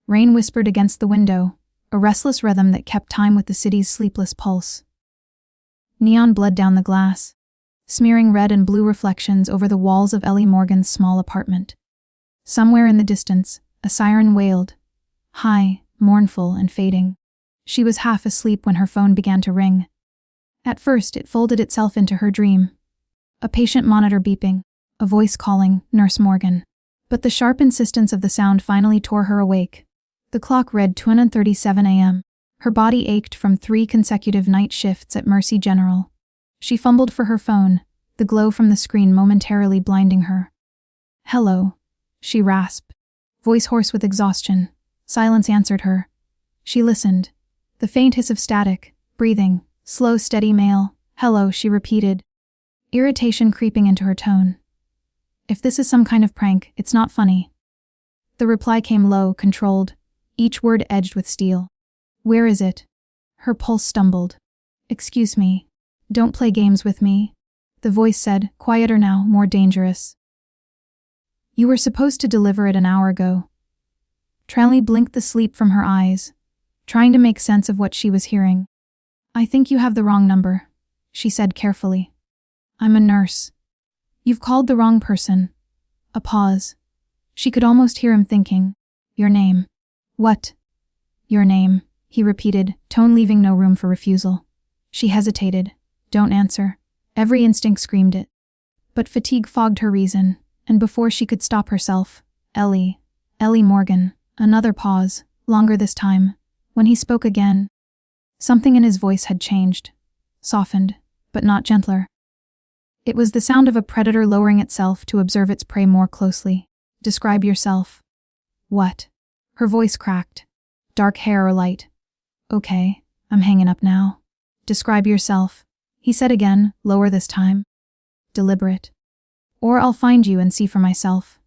Rain whispered against the window, a restless rhythm that kept time with the city's sleepless pulse. Neon bled down the glass, smearing red and blue reflections over the walls of Ellie Morgan's small apartment. Somewhere in the distance, a siren wailed, high, mournful, and fading. She was half asleep when her phone began to ring. At first, it folded itself into her dream. A patient monitor beeping, a voice calling, Nurse Morgan. But the sharp insistence of the sound finally tore her awake. The clock read 2:37 a.m. Her body ached from 3 consecutive night shifts at Mercy General. She fumbled for her phone, the glow from the screen momentarily blinding her. "Hello," she rasped, voice hoarse with exhaustion. Silence answered her. She listened. The faint hiss of static, breathing, slow, steady male. "Hello," she repeated, irritation creeping into her tone. "If this is some kind of prank, it's not funny." The reply came low, controlled, each word edged with steel. "Where is it?" Her pulse stumbled. "Excuse me. Don't play games with me," the voice said, quieter now, more dangerous. "You were supposed to deliver it an hour ago." Tranley blinked the sleep from her eyes, trying to make sense of what she was hearing. "I think you have the wrong number," she said carefully. "I'm a nurse." "You've called the wrong person." A pause. She could almost hear him thinking. "Your name." "What?" "Your name," he repeated, tone leaving no room for refusal. She hesitated. "Don't answer." Every instinct screamed it. But fatigue fogged her reason, and before she could stop herself, Ellie Morgan. Another pause, longer this time. When he spoke again, something in his voice had changed, softened, but not gentler. It was the sound of a predator lowering itself to observe its prey more closely. "Describe yourself." "What?" Her voice cracked. "Dark hair or light?" "Okay, I'm hanging up now." "Describe yourself," he said again, lower this time. Deliberate. "Or I'll find you and see for myself."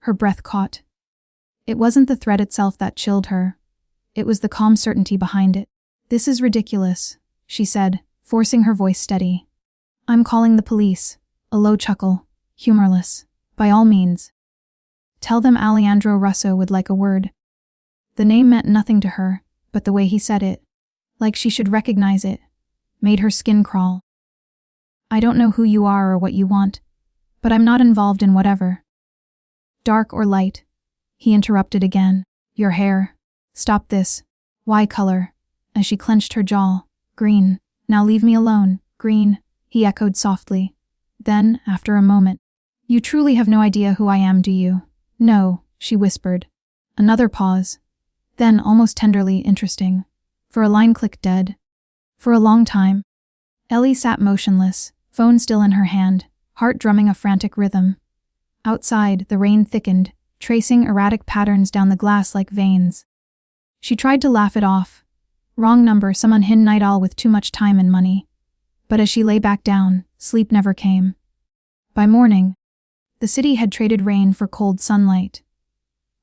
Her breath caught. It wasn't the threat itself that chilled her. It was the calm certainty behind it. "This is ridiculous," she said, forcing her voice steady. "I'm calling the police." A low chuckle, humorless. "By all means. Tell them Aleandro Russo would like a word." The name meant nothing to her, but the way he said it, like she should recognize it, made her skin crawl. "I don't know who you are or what you want, but I'm not involved in whatever." "Dark or light?" He interrupted again. "Your hair." "Stop this." "Why color?" As she clenched her jaw. "Green." "Now leave me alone." "Green," he echoed softly. Then, after a moment, "You truly have no idea who I am, do you?" "No," she whispered. Another pause. Then, almost tenderly, interesting. For a line clicked dead. For a long time, Ellie sat motionless, phone still in her hand, heart drumming a frantic rhythm. Outside, the rain thickened, tracing erratic patterns down the glass like veins. She tried to laugh it off. Wrong number, some unhinged night owl with too much time and money. But as she lay back down, sleep never came. By morning, the city had traded rain for cold sunlight.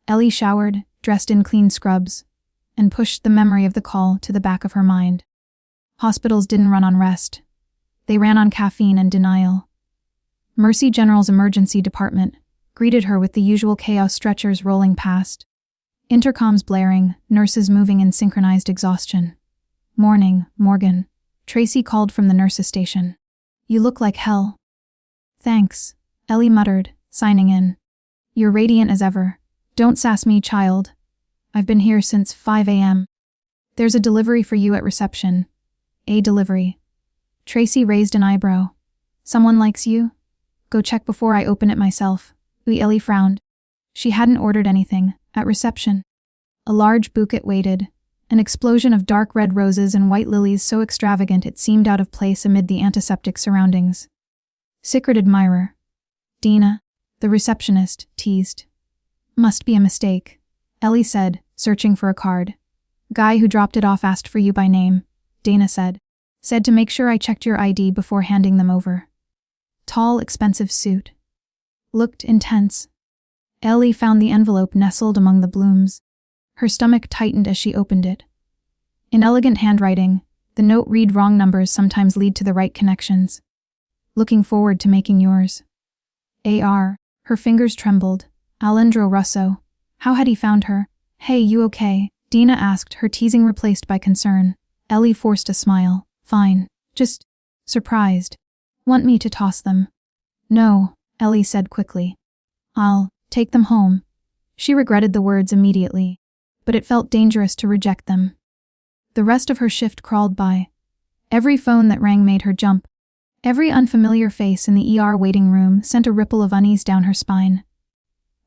Ellie showered, dressed in clean scrubs, and pushed the memory of the call to the back of her mind. Hospitals didn't run on rest. They ran on caffeine and denial. Mercy General's emergency department greeted her with the usual chaos, stretchers rolling past, intercoms blaring, nurses moving in synchronized exhaustion. "Morning, Morgan." Tracy called from the nurses' station. "You look like hell." "Thanks," Ellie muttered, signing in. "You're radiant as ever." "Don't sass me, child. I've been here since 5 a.m. There's a delivery for you at reception." "A delivery?" Tracy raised an eyebrow. "Someone likes you?" "Go check before I open it myself." Ellie frowned. She hadn't ordered anything. At reception, a large bouquet waited, an explosion of dark red roses and white lilies so extravagant it seemed out of place amid the antiseptic surroundings. "Secret admirer." "Dina," the receptionist teased. "Must be a mistake," Ellie said, searching for a card. "Guy who dropped it off asked for you by name," Dana said. "Said to make sure I checked your ID before handing them over." Tall, expensive suit. Looked intense. Ellie found the envelope nestled among the blooms. Her stomach tightened as she opened it. In elegant handwriting, the note read, "Wrong numbers sometimes lead to the right connections. Looking forward to making yours. A.R." Her fingers trembled. Aleandro Russo. How had he found her? Hey, you okay? Dina asked, her teasing replaced by concern. Ellie forced a smile. Fine. Just surprised. Want me to toss them? No, Ellie said quickly. I'll take them home. She regretted the words immediately, but it felt dangerous to reject them. The rest of her shift crawled by. Every phone that rang made her jump. Every unfamiliar face in the ER waiting room sent a ripple of unease down her spine.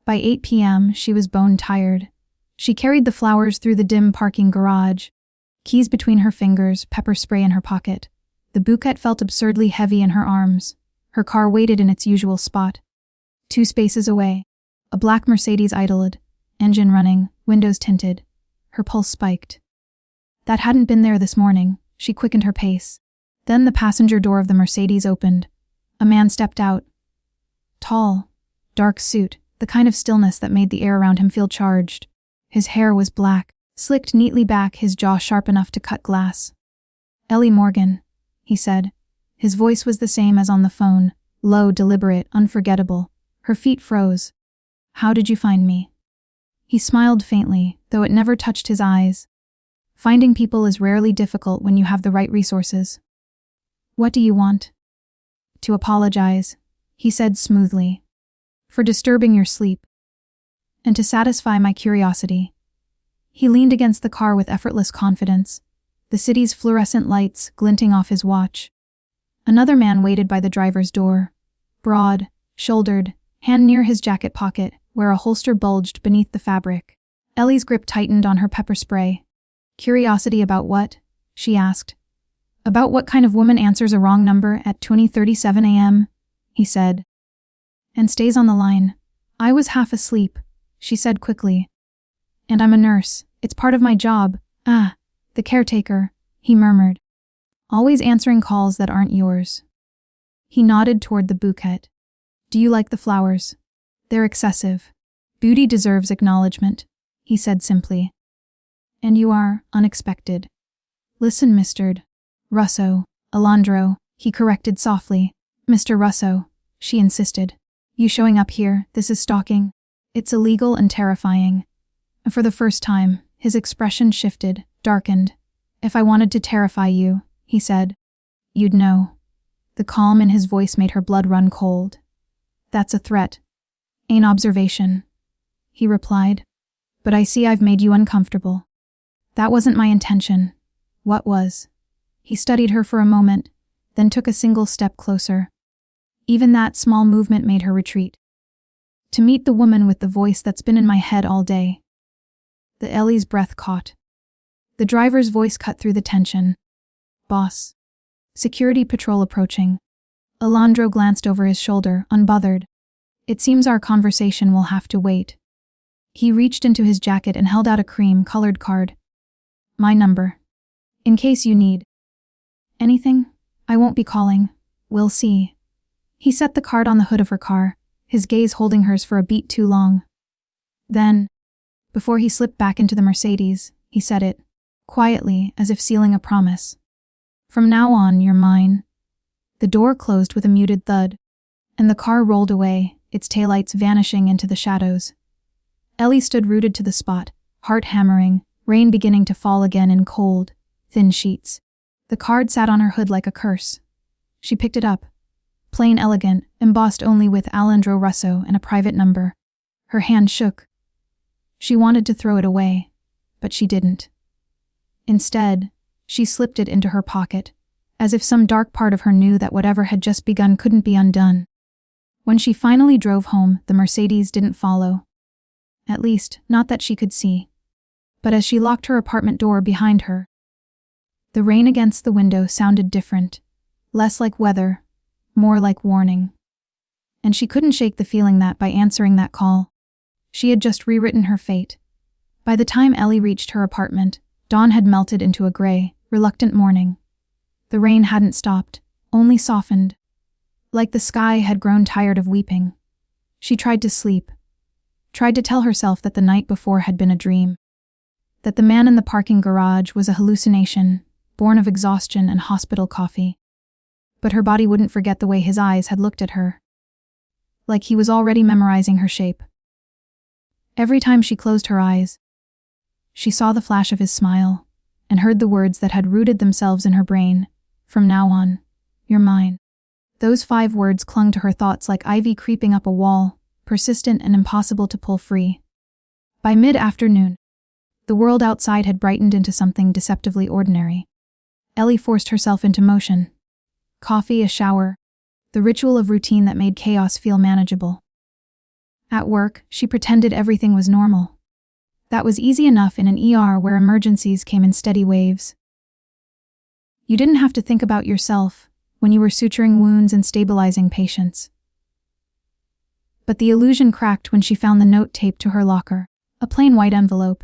By 8 p.m., she was bone-tired. She carried the flowers through the dim parking garage, keys between her fingers, pepper spray in her pocket. The bouquet felt absurdly heavy in her arms. Her car waited in its usual spot. 2 spaces away, a black Mercedes idled, engine running, windows tinted. Her pulse spiked. That hadn't been there this morning. She quickened her pace. Then the passenger door of the Mercedes opened. A man stepped out. Tall, dark suit, the kind of stillness that made the air around him feel charged. His hair was black, slicked neatly back, his jaw sharp enough to cut glass. Ellie Morgan, he said. His voice was the same as on the phone, low, deliberate, unforgettable. Her feet froze. How did you find me? He smiled faintly, though it never touched his eyes. Finding people is rarely difficult when you have the right resources. What do you want? To apologize, he said smoothly. For disturbing your sleep. And to satisfy my curiosity. He leaned against the car with effortless confidence, the city's fluorescent lights glinting off his watch. Another man waited by the driver's door, broad, shouldered, hand near his jacket pocket, where a holster bulged beneath the fabric. Ellie's grip tightened on her pepper spray. Curiosity about what? She asked. About what kind of woman answers a wrong number at 20:37 a.m., he said. And stays on the line. I was half asleep, she said quickly. And I'm a nurse. It's part of my job. The caretaker, he murmured. Always answering calls that aren't yours. He nodded toward the bouquet. Do you like the flowers? They're excessive. Beauty deserves acknowledgement, he said simply. And you are unexpected. Listen, Mr. Russo, Aleandro, he corrected softly. Mr. Russo, she insisted. You showing up here, this is stalking. It's illegal and terrifying. For the first time, his expression shifted, darkened. If I wanted to terrify you, he said, you'd know. The calm in his voice made her blood run cold. That's a threat. An observation, he replied. But I see I've made you uncomfortable. That wasn't my intention. What was? He studied her for a moment, then took a single step closer. Even that small movement made her retreat. To meet the woman with the voice that's been in my head all day. The Ellie's breath caught. The driver's voice cut through the tension. Boss. Security patrol approaching. Aleandro glanced over his shoulder, unbothered. It seems our conversation will have to wait. He reached into his jacket and held out a cream-colored card. My number. In case you need anything, I won't be calling. We'll see. He set the card on the hood of her car, his gaze holding hers for a beat too long. Then, before he slipped back into the Mercedes, he said it, quietly, as if sealing a promise. From now on, you're mine. The door closed with a muted thud, and the car rolled away, its taillights vanishing into the shadows. Ellie stood rooted to the spot, heart hammering, rain beginning to fall again in cold, thin sheets. The card sat on her hood like a curse. She picked it up. Plain elegant, embossed only with Aleandro Russo and a private number. Her hand shook. She wanted to throw it away, but she didn't. Instead, she slipped it into her pocket, as if some dark part of her knew that whatever had just begun couldn't be undone. When she finally drove home, the Mercedes didn't follow. At least, not that she could see. But as she locked her apartment door behind her, the rain against the window sounded different, less like weather, more like warning. And she couldn't shake the feeling that by answering that call, she had just rewritten her fate. By the time Ellie reached her apartment, dawn had melted into a gray, reluctant morning. The rain hadn't stopped, only softened. Like the sky had grown tired of weeping. She tried to sleep, tried to tell herself that the night before had been a dream, that the man in the parking garage was a hallucination, born of exhaustion and hospital coffee. But her body wouldn't forget the way his eyes had looked at her. Like he was already memorizing her shape. Every time she closed her eyes, She saw the flash of his smile, and heard the words that had rooted themselves in her brain. From now on, you're mine. Those 5 words clung to her thoughts like ivy creeping up a wall, persistent and impossible to pull free. By mid-afternoon, the world outside had brightened into something deceptively ordinary. Ellie forced herself into motion. Coffee, a shower, the ritual of routine that made chaos feel manageable. At work, she pretended everything was normal. That was easy enough in an ER where emergencies came in steady waves. You didn't have to think about yourself when you were suturing wounds and stabilizing patients. But the illusion cracked when she found the note taped to her locker, a plain white envelope,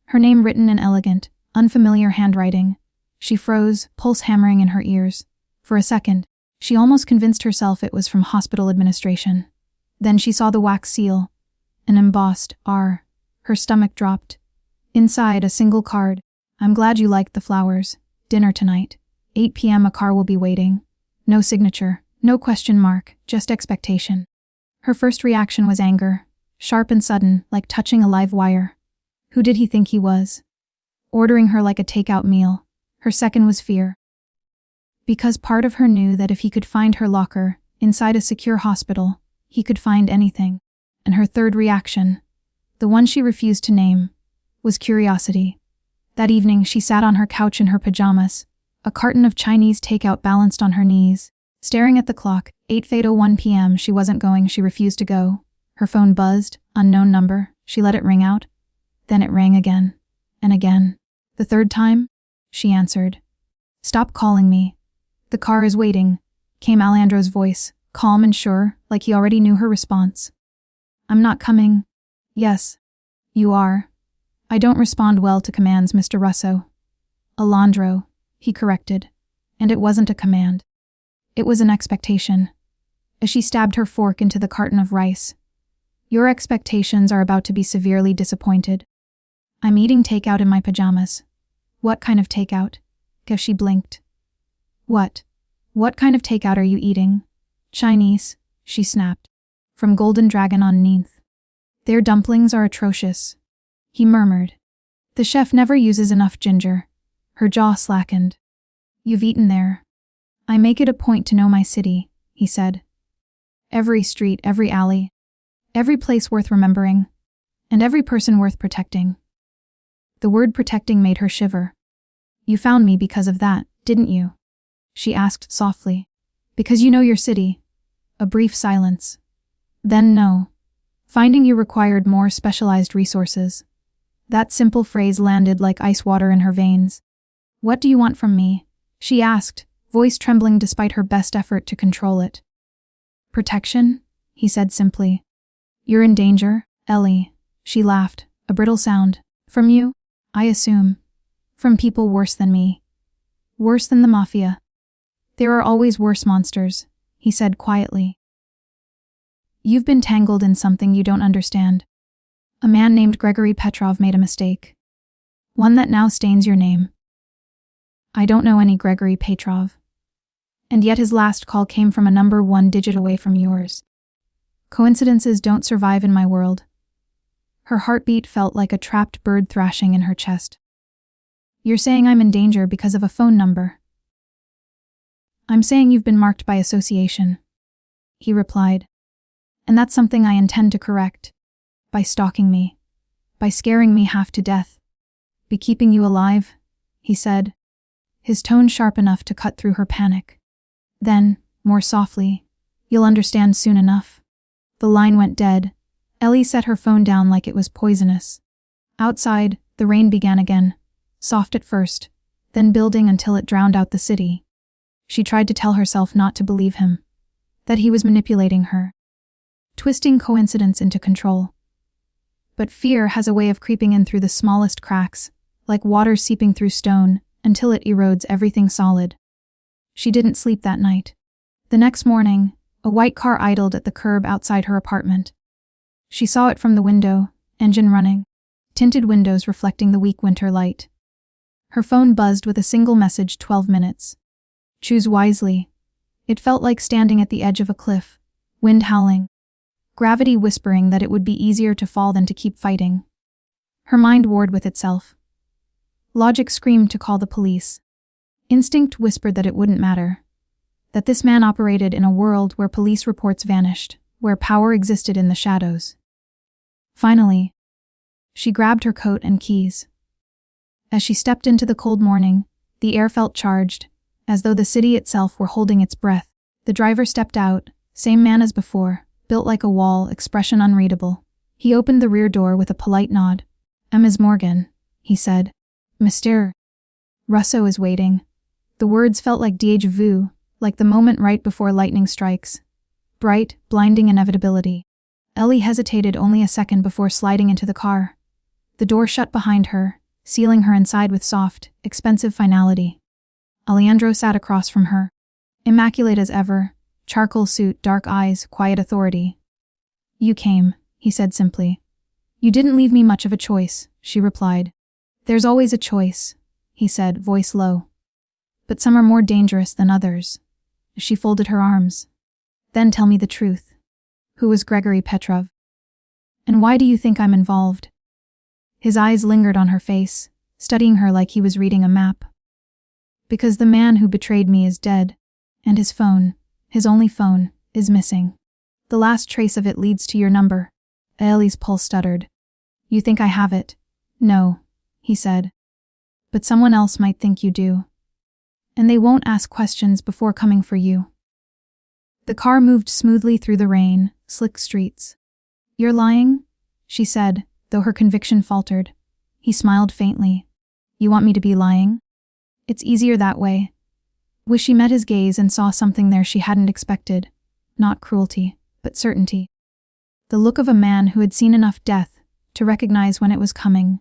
her name written in elegant, unfamiliar handwriting. She froze, pulse hammering in her ears. For a second, she almost convinced herself it was from hospital administration. Then she saw the wax seal, an embossed R. Her stomach dropped. Inside, a single card. I'm glad you liked the flowers. Dinner tonight. 8 p.m. a car will be waiting. No signature, no question mark, just expectation. Her first reaction was anger, sharp and sudden, like touching a live wire. Who did he think he was? Ordering her like a takeout meal. Her second was fear. Because part of her knew that if he could find her locker, inside a secure hospital, he could find anything. And her third reaction, the one she refused to name, was curiosity. That evening, she sat on her couch in her pajamas, a carton of Chinese takeout balanced on her knees, staring at the clock. 8:01 p.m. She wasn't going, she refused to go. Her phone buzzed, unknown number. She let it ring out. Then it rang again, and again. The third time, she answered. Stop calling me. The car is waiting, came Aleandro's voice, calm and sure, like he already knew her response. I'm not coming. Yes, you are. I don't respond well to commands, Mr. Russo. Aleandro, he corrected, and it wasn't a command. It was an expectation. As she stabbed her fork into the carton of rice. Your expectations are about to be severely disappointed. I'm eating takeout in my pajamas. What kind of takeout? She blinked. What? What kind of takeout are you eating? Chinese, she snapped. From Golden Dragon on 9th. Their dumplings are atrocious. He murmured. The chef never uses enough ginger. Her jaw slackened. You've eaten there. I make it a point to know my city, he said. Every street, every alley. Every place worth remembering. And every person worth protecting. The word protecting made her shiver. You found me because of that, didn't you? She asked softly. Because you know your city. A brief silence. Then no. Finding you required more specialized resources. That simple phrase landed like ice water in her veins. What do you want from me? She asked, voice trembling despite her best effort to control it. Protection? He said simply. You're in danger, Ellie. She laughed, a brittle sound. From you? I assume. From people worse than me. Worse than the Mafia. There are always worse monsters, he said quietly. You've been tangled in something you don't understand. A man named Gregory Petrov made a mistake. One that now stains your name. I don't know any Gregory Petrov. And yet his last call came from a number 1 digit away from yours. Coincidences don't survive in my world. Her heartbeat felt like a trapped bird thrashing in her chest. You're saying I'm in danger because of a phone number. I'm saying you've been marked by association, he replied. And that's something I intend to correct. By stalking me. By scaring me half to death. Be keeping you alive, he said, his tone sharp enough to cut through her panic. Then, more softly, you'll understand soon enough. The line went dead. Ellie set her phone down like it was poisonous. Outside, the rain began again, soft at first, then building until it drowned out the city. She tried to tell herself not to believe him, that he was manipulating her, twisting coincidence into control. But fear has a way of creeping in through the smallest cracks, like water seeping through stone, until it erodes everything solid. She didn't sleep that night. The next morning, a white car idled at the curb outside her apartment. She saw it from the window, engine running, tinted windows reflecting the weak winter light. Her phone buzzed with a single message. 12 minutes. Choose wisely. It felt like standing at the edge of a cliff, wind howling, gravity whispering that it would be easier to fall than to keep fighting. Her mind warred with itself. Logic screamed to call the police. Instinct whispered that it wouldn't matter. That this man operated in a world where police reports vanished, where power existed in the shadows. Finally, she grabbed her coat and keys. As she stepped into the cold morning, the air felt charged, as though the city itself were holding its breath. The driver stepped out, same man as before, built like a wall, expression unreadable. He opened the rear door with a polite nod. "Ms. Morgan," he said. "Mr. Russo is waiting." The words felt like déjà vu, like the moment right before lightning strikes. Bright, blinding inevitability. Ellie hesitated only a second before sliding into the car. The door shut behind her, sealing her inside with soft, expensive finality. Aleandro sat across from her. Immaculate as ever, charcoal suit, dark eyes, quiet authority. "You came," he said simply. "You didn't leave me much of a choice," she replied. "There's always a choice," he said, voice low. "But some are more dangerous than others." She folded her arms. "Then tell me the truth. Who was Gregory Petrov? And why do you think I'm involved?" His eyes lingered on her face, studying her like he was reading a map. "Because the man who betrayed me is dead, and his phone, his only phone, is missing. The last trace of it leads to your number." Ellie's pulse stuttered. "You think I have it?" "No," he said. "But someone else might think you do. And they won't ask questions before coming for you." The car moved smoothly through the rain, slick streets. "You're lying?" she said, though her conviction faltered. He smiled faintly. "You want me to be lying? It's easier that way." She met his gaze and saw something there she hadn't expected. Not cruelty, but certainty. The look of a man who had seen enough death to recognize when it was coming.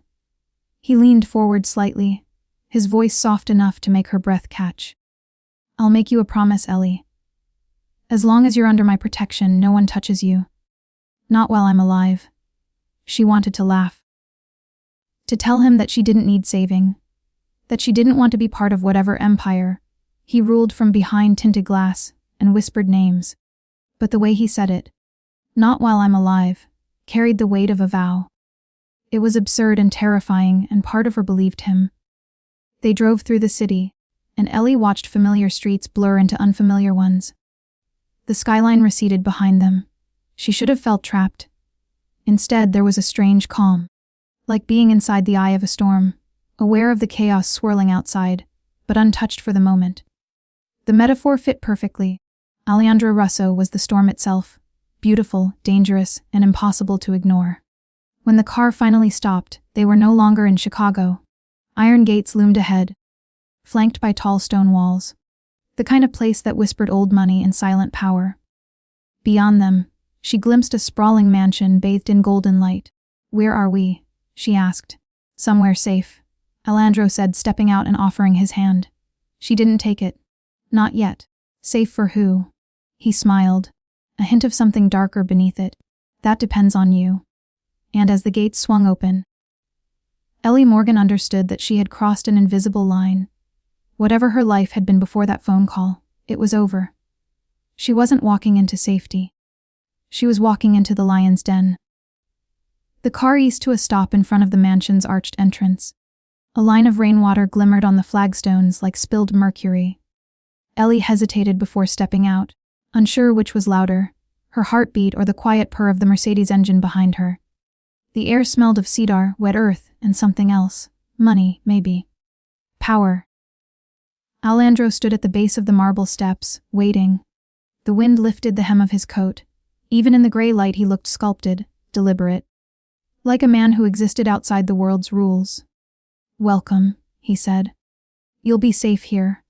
He leaned forward slightly, his voice soft enough to make her breath catch. "I'll make you a promise, Ellie. As long as you're under my protection, no one touches you. Not while I'm alive." She wanted to laugh. To tell him that she didn't need saving. That she didn't want to be part of whatever empire. He ruled from behind tinted glass and whispered names. But the way he said it, "Not while I'm alive," carried the weight of a vow. It was absurd and terrifying, and part of her believed him. They drove through the city, and Ellie watched familiar streets blur into unfamiliar ones. The skyline receded behind them. She should have felt trapped. Instead, there was a strange calm, like being inside the eye of a storm, aware of the chaos swirling outside, but untouched for the moment. The metaphor fit perfectly. Aleandro Russo was the storm itself, beautiful, dangerous, and impossible to ignore. When the car finally stopped, they were no longer in Chicago. Iron gates loomed ahead, flanked by tall stone walls. The kind of place that whispered old money and silent power. Beyond them, she glimpsed a sprawling mansion bathed in golden light. "Where are we?" she asked. "Somewhere safe," Aleandro said, stepping out and offering his hand. She didn't take it. "Not yet." "Safe for who?" He smiled, a hint of something darker beneath it. "That depends on you." And as the gates swung open, Ellie Morgan understood that she had crossed an invisible line. Whatever her life had been before that phone call, it was over. She wasn't walking into safety. She was walking into the lion's den. The car eased to a stop in front of the mansion's arched entrance. A line of rainwater glimmered on the flagstones like spilled mercury. Ellie hesitated before stepping out, unsure which was louder, her heartbeat or the quiet purr of the Mercedes engine behind her. The air smelled of cedar, wet earth, and something else. Money, maybe. Power. Aleandro stood at the base of the marble steps, waiting. The wind lifted the hem of his coat. Even in the gray light he looked sculpted, deliberate. Like a man who existed outside the world's rules. "Welcome," he said. "You'll be safe here."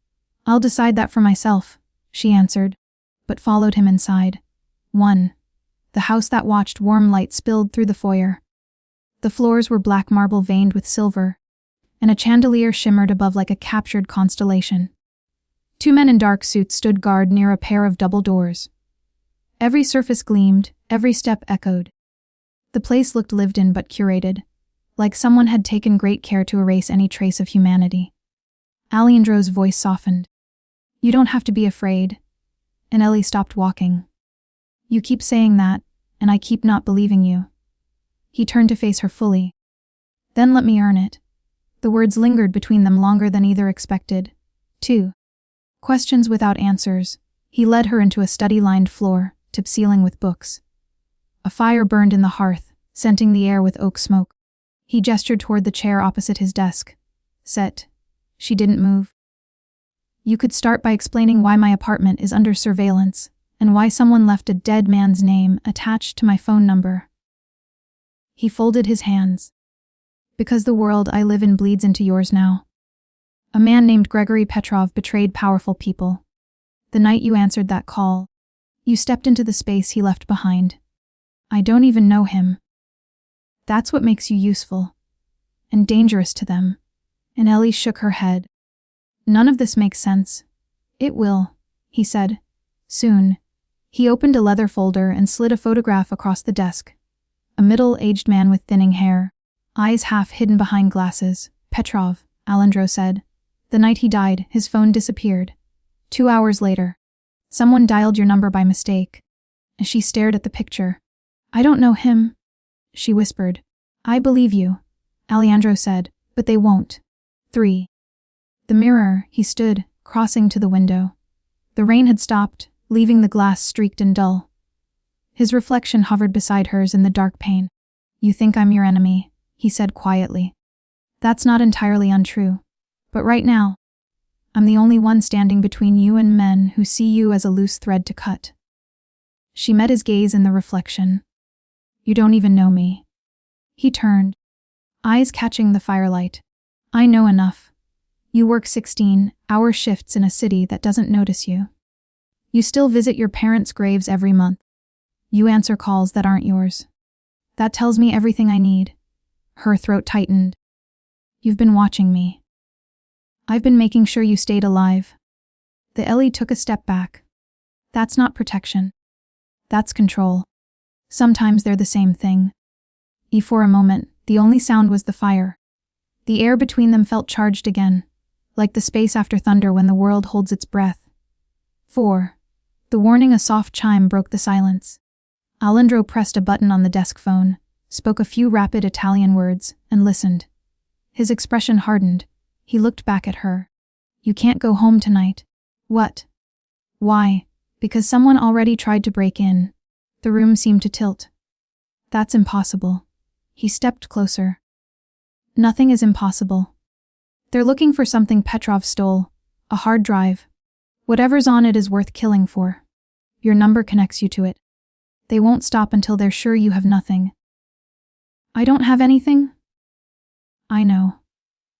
"I'll decide that for myself," she answered, but followed him inside. 1. The house that watched warm light spilled through the foyer. The floors were black marble veined with silver, and a chandelier shimmered above like a captured constellation. 2 men in dark suits stood guard near a pair of double doors. Every surface gleamed, every step echoed. The place looked lived in but curated, like someone had taken great care to erase any trace of humanity. Aleandro's voice softened. "You don't have to be afraid." And Ellie stopped walking. "You keep saying that, and I keep not believing you." He turned to face her fully. Then let me earn it. The words lingered between them longer than either expected. 2. Questions without answers. He led her into a study-lined floor, tip ceiling with books. A fire burned in the hearth, scenting the air with oak smoke. He gestured toward the chair opposite his desk. Sit. She didn't move. You could start by explaining why my apartment is under surveillance, and why someone left a dead man's name attached to my phone number. He folded his hands. Because the world I live in bleeds into yours now. A man named Gregory Petrov betrayed powerful people. The night you answered that call, you stepped into the space he left behind. I don't even know him. That's what makes you useful. And dangerous to them. And Ellie shook her head. None of this makes sense. It will, he said. Soon. He opened a leather folder and slid a photograph across the desk. A middle-aged man with thinning hair, eyes half hidden behind glasses. Petrov, Aleandro said. The night he died, his phone disappeared. 2 hours later. Someone dialed your number by mistake. She stared at the picture. I don't know him, she whispered. I believe you, Aleandro said, but they won't. 3. The mirror, he stood, crossing to the window. The rain had stopped, leaving the glass streaked and dull. His reflection hovered beside hers in the dark pane. You think I'm your enemy, he said quietly. That's not entirely untrue. But right now, I'm the only one standing between you and men who see you as a loose thread to cut. She met his gaze in the reflection. You don't even know me. He turned, eyes catching the firelight. I know enough. You work 16-hour shifts in a city that doesn't notice you. You still visit your parents' graves every month. You answer calls that aren't yours. That tells me everything I need. Her throat tightened. You've been watching me. I've been making sure you stayed alive. The Ellie took a step back. That's not protection. That's control. Sometimes they're the same thing. For a moment, the only sound was the fire. The air between them felt charged again, like the space after thunder when the world holds its breath. 4. The warning, a soft chime, broke the silence. Aleandro pressed a button on the desk phone, spoke a few rapid Italian words, and listened. His expression hardened. He looked back at her. You can't go home tonight. What? Why? Because someone already tried to break in. The room seemed to tilt. That's impossible. He stepped closer. Nothing is impossible. They're looking for something Petrov stole, a hard drive. Whatever's on it is worth killing for. Your number connects you to it. They won't stop until they're sure you have nothing. I don't have anything? I know.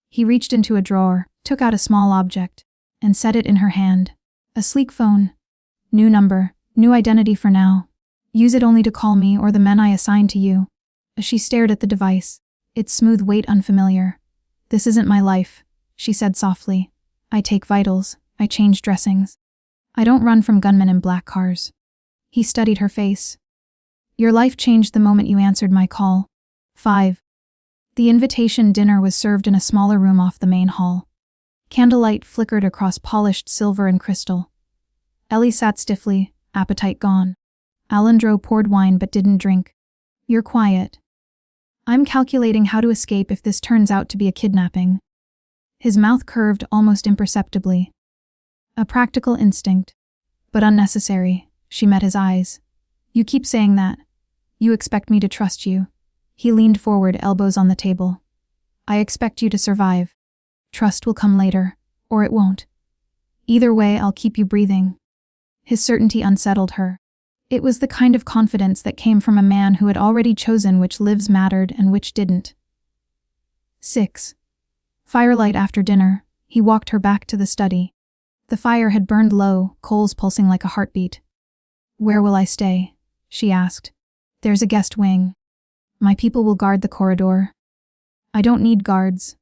He reached into a drawer, took out a small object, and set it in her hand. A sleek phone. New number, new identity for now. Use it only to call me or the men I assign to you. She stared at the device, its smooth weight unfamiliar. This isn't my life, she said softly. I take vitals, I change dressings. I don't run from gunmen in black cars. He studied her face. Your life changed the moment you answered my call. 5. The invitation dinner was served in a smaller room off the main hall. Candlelight flickered across polished silver and crystal. Ellie sat stiffly, appetite gone. Aleandro poured wine but didn't drink. You're quiet. I'm calculating how to escape if this turns out to be a kidnapping. His mouth curved almost imperceptibly. A practical instinct, but unnecessary. She met his eyes. You keep saying that. You expect me to trust you. He leaned forward, elbows on the table. I expect you to survive. Trust will come later, or it won't. Either way, I'll keep you breathing. His certainty unsettled her. It was the kind of confidence that came from a man who had already chosen which lives mattered and which didn't. 6. Firelight after dinner, he walked her back to the study. The fire had burned low, coals pulsing like a heartbeat. Where will I stay? She asked. There's a guest wing. My people will guard the corridor. I don't need guards.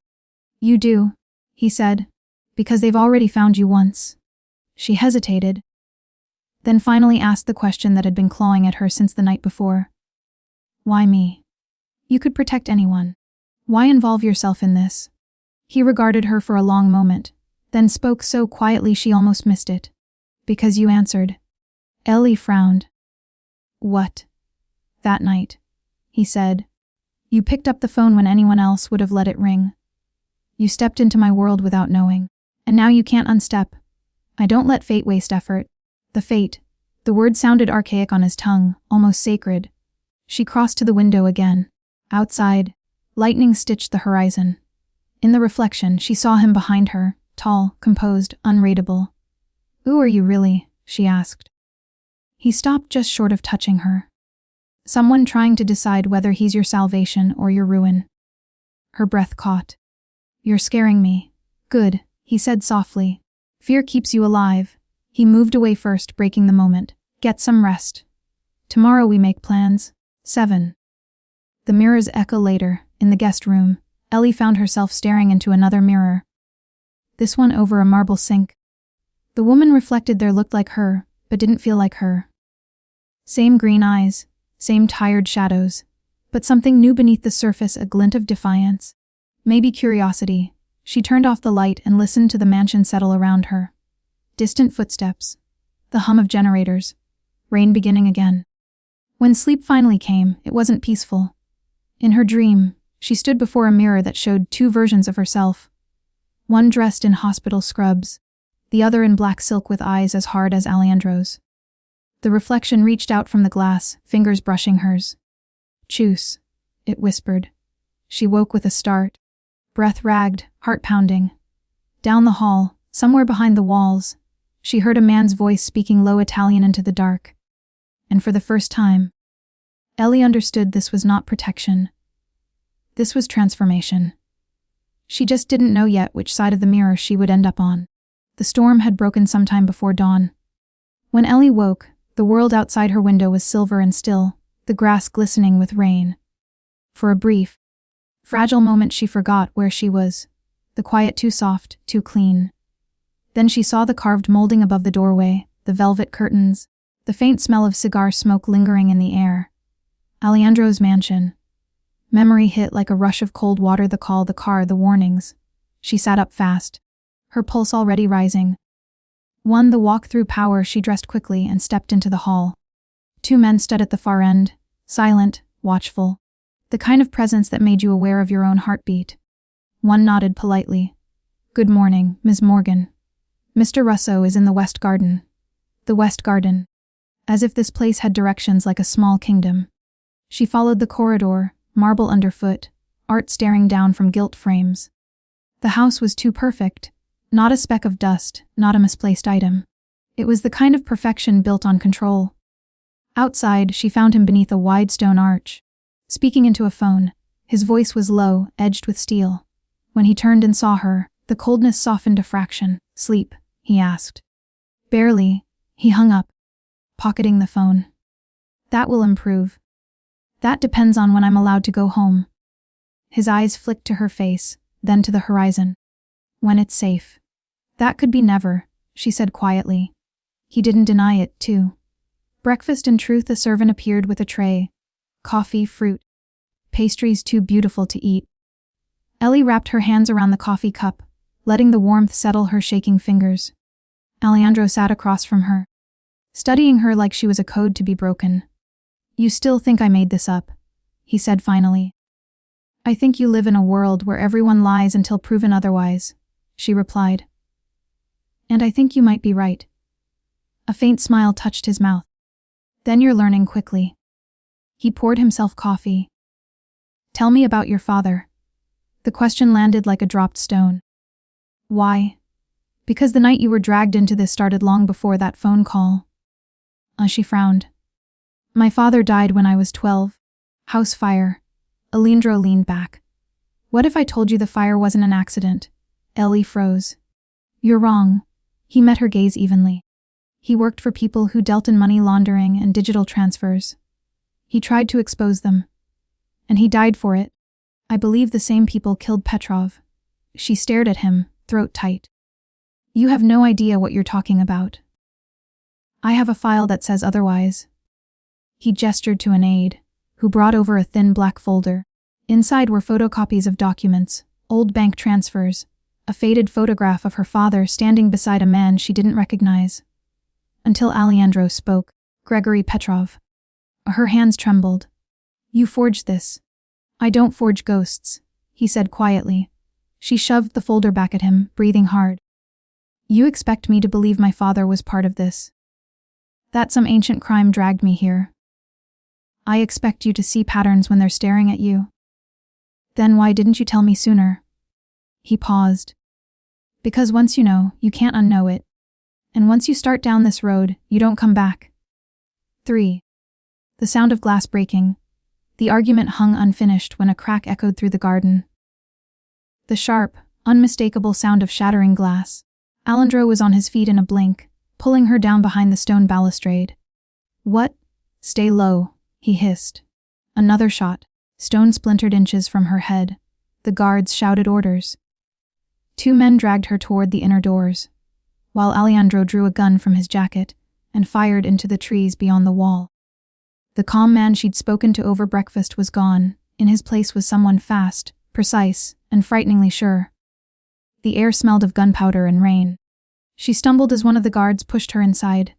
You do, he said, because they've already found you once. She hesitated, then finally asked the question that had been clawing at her since the night before. Why me? You could protect anyone. Why involve yourself in this? He regarded her for a long moment, then spoke so quietly she almost missed it. Because you answered. Ellie frowned. What? That night, he said. You picked up the phone when anyone else would have let it ring. You stepped into my world without knowing, and now you can't unstep. I don't let fate waste effort. The fate. The word sounded archaic on his tongue, almost sacred. She crossed to the window again. Outside, lightning stitched the horizon. In the reflection, she saw him behind her, tall, composed, unreadable. "Who are you really?" she asked. He stopped just short of touching her. "Someone trying to decide whether he's your salvation or your ruin." Her breath caught. "You're scaring me." "Good," he said softly. "Fear keeps you alive." He moved away first, breaking the moment. "Get some rest. Tomorrow we make plans." 7. The mirrors echo later. In the guest room, Ellie found herself staring into another mirror. This one over a marble sink. The woman reflected there looked like her, but didn't feel like her. Same green eyes, same tired shadows, but something new beneath the surface, a glint of defiance. Maybe curiosity. She turned off the light and listened to the mansion settle around her. Distant footsteps. The hum of generators. Rain beginning again. When sleep finally came, it wasn't peaceful. In her dream, she stood before a mirror that showed two versions of herself. One dressed in hospital scrubs, the other in black silk with eyes as hard as Aleandro's. The reflection reached out from the glass, fingers brushing hers. "Choose," it whispered. She woke with a start. Breath ragged, heart pounding. Down the hall, somewhere behind the walls, she heard a man's voice speaking low Italian into the dark. And for the first time, Ellie understood this was not protection. This was transformation. She just didn't know yet which side of the mirror she would end up on. The storm had broken sometime before dawn. When Ellie woke, the world outside her window was silver and still, the grass glistening with rain. For a brief, fragile moment she forgot where she was. The quiet too soft, too clean. Then she saw the carved molding above the doorway, the velvet curtains, the faint smell of cigar smoke lingering in the air. Aleandro's mansion. Memory hit like a rush of cold water, the call, the car, the warnings. She sat up fast, her pulse already rising. Won the walk through power, she dressed quickly and stepped into the hall. Two men stood at the far end, silent, watchful. The kind of presence that made you aware of your own heartbeat. One nodded politely. "Good morning, Ms. Morgan. Mr. Russo is in the West Garden." The West Garden. As if this place had directions like a small kingdom. She followed the corridor, marble underfoot, art staring down from gilt frames. The house was too perfect. Not a speck of dust, not a misplaced item. It was the kind of perfection built on control. Outside, she found him beneath a wide stone arch, speaking into a phone. His voice was low, edged with steel. When he turned and saw her, the coldness softened a fraction. "Sleep?" he asked. "Barely." He hung up, pocketing the phone. "That will improve." "That depends on when I'm allowed to go home." His eyes flicked to her face, then to the horizon. "When it's safe." "That could be never," she said quietly. He didn't deny it, too. Breakfast, in truth, a servant appeared with a tray. Coffee, fruit, pastries too beautiful to eat. Ellie wrapped her hands around the coffee cup, letting the warmth settle her shaking fingers. Aleandro sat across from her, studying her like she was a code to be broken. "You still think I made this up," he said finally. "I think you live in a world where everyone lies until proven otherwise," she replied. "And I think you might be right." A faint smile touched his mouth. "Then you're learning quickly." He poured himself coffee. "Tell me about your father." The question landed like a dropped stone. "Why?" "Because the night you were dragged into this started long before that phone call." She frowned. "My father died when I was 12. House fire." Aleandro leaned back. "What if I told you the fire wasn't an accident?" Ellie froze. "You're wrong." He met her gaze evenly. He worked for people who dealt in money laundering and digital transfers. He tried to expose them. And he died for it. "I believe the same people killed Petrov." She stared at him, throat tight. "You have no idea what you're talking about." "I have a file that says otherwise." He gestured to an aide, who brought over a thin black folder. Inside were photocopies of documents, old bank transfers, a faded photograph of her father standing beside a man she didn't recognize. Until Aleandro spoke. "Gregory Petrov." Her hands trembled. "You forged this." I don't forge ghosts, he said quietly. She shoved the folder back at him, breathing hard. You expect me to believe my father was part of this? That some ancient crime dragged me here? I expect you to see patterns when they're staring at you. Then why didn't you tell me sooner? He paused. Because once you know, you can't unknow it. And once you start down this road, you don't come back. 3. The sound of glass breaking. The argument hung unfinished when a crack echoed through the garden. The sharp, unmistakable sound of shattering glass. Aleandro was on his feet in a blink, pulling her down behind the stone balustrade. What? Stay low, he hissed. Another shot. Stone splintered inches from her head. The guards shouted orders. 2 men dragged her toward the inner doors, while Aleandro drew a gun from his jacket and fired into the trees beyond the wall. The calm man she'd spoken to over breakfast was gone. In his place was someone fast, precise, and frighteningly sure. The air smelled of gunpowder and rain. She stumbled as one of the guards pushed her inside.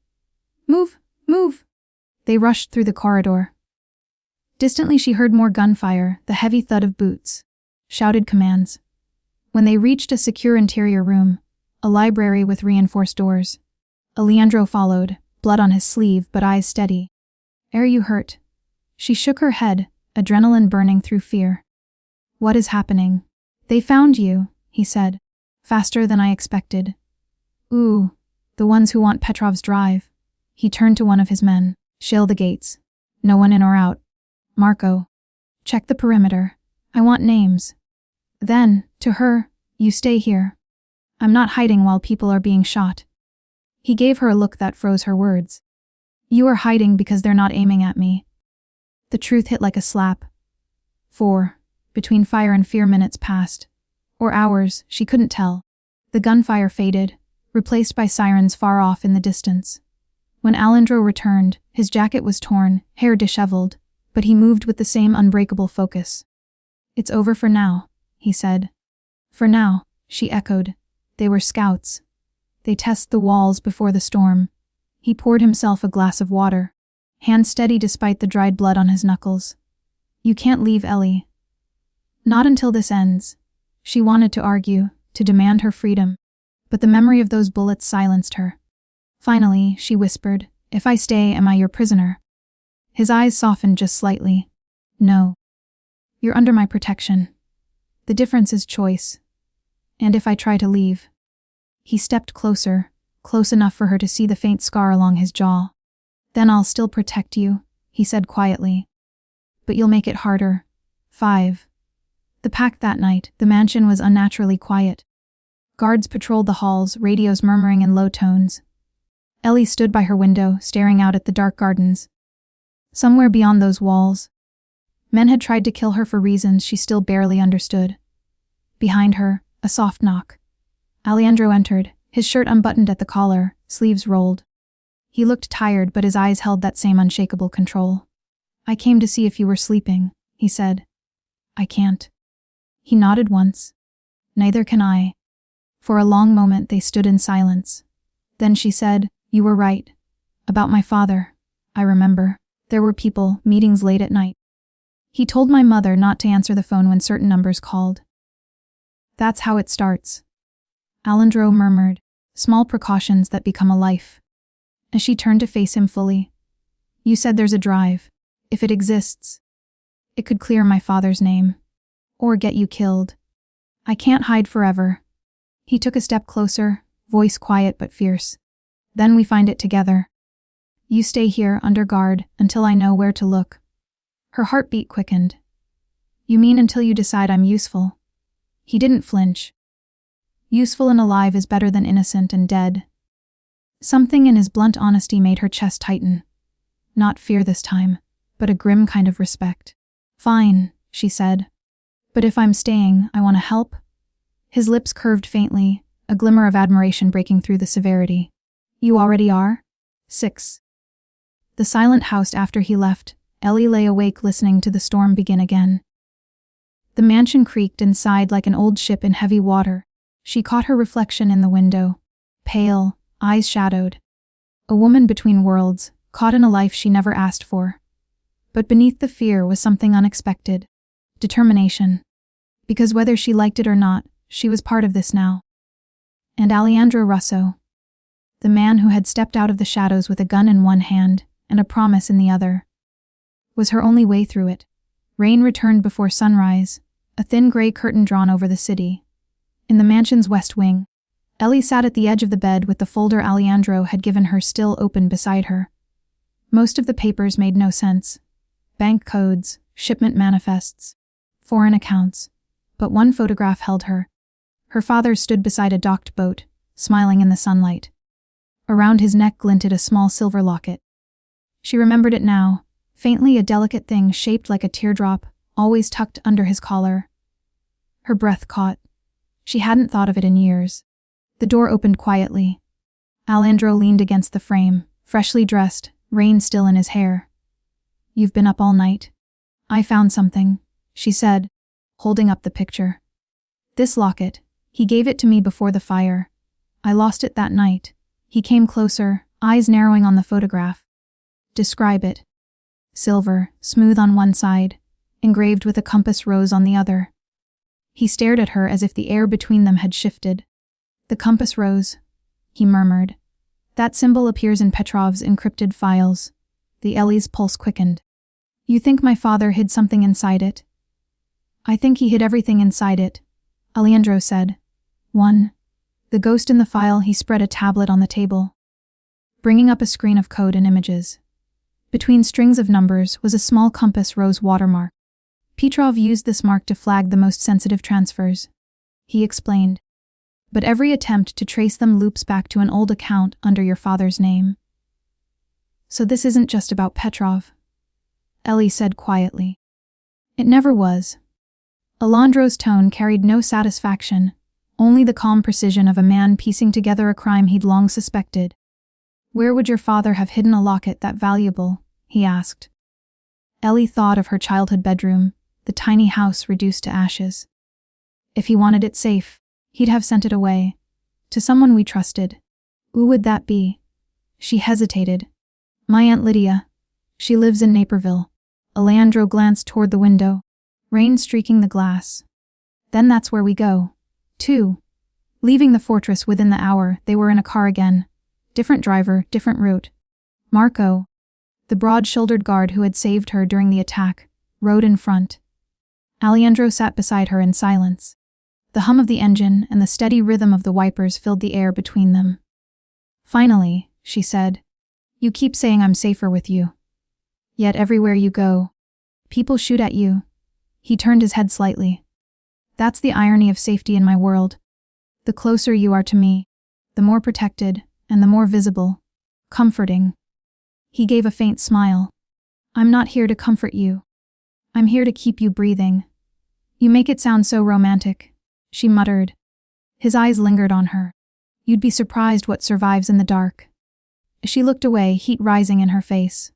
Move! Move! They rushed through the corridor. Distantly she heard more gunfire, the heavy thud of boots. Shouted commands. When they reached a secure interior room, a library with reinforced doors, Aleandro followed, blood on his sleeve but eyes steady. Are you hurt? She shook her head, adrenaline burning through fear. What is happening? They found you, he said. Faster than I expected. Ooh, the ones who want Petrov's drive. He turned to one of his men. Shield the gates. No one in or out. Marco. Check the perimeter. I want names. Then, to her, you stay here. I'm not hiding while people are being shot. He gave her a look that froze her words. You are hiding because they're not aiming at me. The truth hit like a slap. 4. Between fire and fear minutes passed. Or hours, she couldn't tell. The gunfire faded, replaced by sirens far off in the distance. When Aleandro returned, his jacket was torn, hair disheveled, but he moved with the same unbreakable focus. It's over for now, he said. For now, she echoed. They were scouts. They test the walls before the storm. He poured himself a glass of water, hand steady despite the dried blood on his knuckles. You can't leave Ellie. Not until this ends. She wanted to argue, to demand her freedom, but the memory of those bullets silenced her. Finally, she whispered, If I stay, am I your prisoner? His eyes softened just slightly. No. You're under my protection. The difference is choice. And if I try to leave. He stepped closer, close enough for her to see the faint scar along his jaw. Then I'll still protect you, he said quietly. But you'll make it harder. 5. The pack that night, the mansion was unnaturally quiet. Guards patrolled the halls, radios murmuring in low tones. Ellie stood by her window, staring out at the dark gardens. Somewhere beyond those walls, men had tried to kill her for reasons she still barely understood. Behind her, a soft knock. Aleandro entered, his shirt unbuttoned at the collar, sleeves rolled. He looked tired, but his eyes held that same unshakable control. I came to see if you were sleeping, he said. I can't. He nodded once. Neither can I. For a long moment they stood in silence. Then she said, You were right. About my father. I remember. There were people, meetings late at night. He told my mother not to answer the phone when certain numbers called. That's how it starts. Aleandro murmured, small precautions that become a life. As she turned to face him fully. You said there's a drive. If it exists, it could clear my father's name. Or get you killed. I can't hide forever. He took a step closer, voice quiet but fierce. Then we find it together. You stay here, under guard, until I know where to look. Her heartbeat quickened. You mean until you decide I'm useful? He didn't flinch. Useful and alive is better than innocent and dead. Something in his blunt honesty made her chest tighten. Not fear this time, but a grim kind of respect. Fine, she said. But if I'm staying, I want to help. His lips curved faintly, a glimmer of admiration breaking through the severity. You already are? 6. The silent house after he left, Ellie lay awake listening to the storm begin again. The mansion creaked and sighed like an old ship in heavy water. She caught her reflection in the window. Pale, eyes shadowed. A woman between worlds, caught in a life she never asked for. But beneath the fear was something unexpected. determination. Because whether she liked it or not, she was part of this now. And Aleandro Russo, the man who had stepped out of the shadows with a gun in one hand and a promise in the other, was her only way through it. Rain returned before sunrise, a thin gray curtain drawn over the city. In the mansion's west wing, Ellie sat at the edge of the bed with the folder Aleandro had given her still open beside her. Most of the papers made no sense. Bank codes, shipment manifests, foreign accounts. But one photograph held her. Her father stood beside a docked boat, smiling in the sunlight. Around his neck glinted a small silver locket. She remembered it now, faintly a delicate thing shaped like a teardrop, always tucked under his collar. Her breath caught. She hadn't thought of it in years. The door opened quietly. Aleandro leaned against the frame, freshly dressed, rain still in his hair. "You've been up all night." "I found something," she said, holding up the picture. "This locket. He gave it to me before the fire. I lost it that night." He came closer, eyes narrowing on the photograph. "Describe it." "Silver, smooth on one side, engraved with a compass rose on the other." He stared at her as if the air between them had shifted. "The compass rose," he murmured. "That symbol appears in Petrov's encrypted files." The Ellie's pulse quickened. "You think my father hid something inside it?" "I think he hid everything inside it," Aleandro said. The ghost in the file, he spread a tablet on the table, bringing up a screen of code and images. Between strings of numbers was a small compass rose watermark. Petrov used this mark to flag the most sensitive transfers, he explained. But every attempt to trace them loops back to an old account under your father's name. "So this isn't just about Petrov," Ellie said quietly. "It never was." Aleandro's tone carried no satisfaction, only the calm precision of a man piecing together a crime he'd long suspected. "Where would your father have hidden a locket that valuable?" he asked. Ellie thought of her childhood bedroom, the tiny house reduced to ashes. "If he wanted it safe, he'd have sent it away. To someone we trusted." "Who would that be?" She hesitated. "My Aunt Lydia. She lives in Naperville." Aleandro glanced toward the window, rain streaking the glass. "Then that's where we go." 2. Leaving the fortress within the hour, they were in a car again. Different driver, different route. Marco, the broad-shouldered guard who had saved her during the attack, rode in front. Aleandro sat beside her in silence. The hum of the engine and the steady rhythm of the wipers filled the air between them. "Finally," she said, "you keep saying I'm safer with you. Yet everywhere you go, people shoot at you." He turned his head slightly. "That's the irony of safety in my world. The closer you are to me, the more protected and the more visible. Comforting." He gave a faint smile. "I'm not here to comfort you. I'm here to keep you breathing." "You make it sound so romantic," she muttered. His eyes lingered on her. "You'd be surprised what survives in the dark." She looked away, heat rising in her face.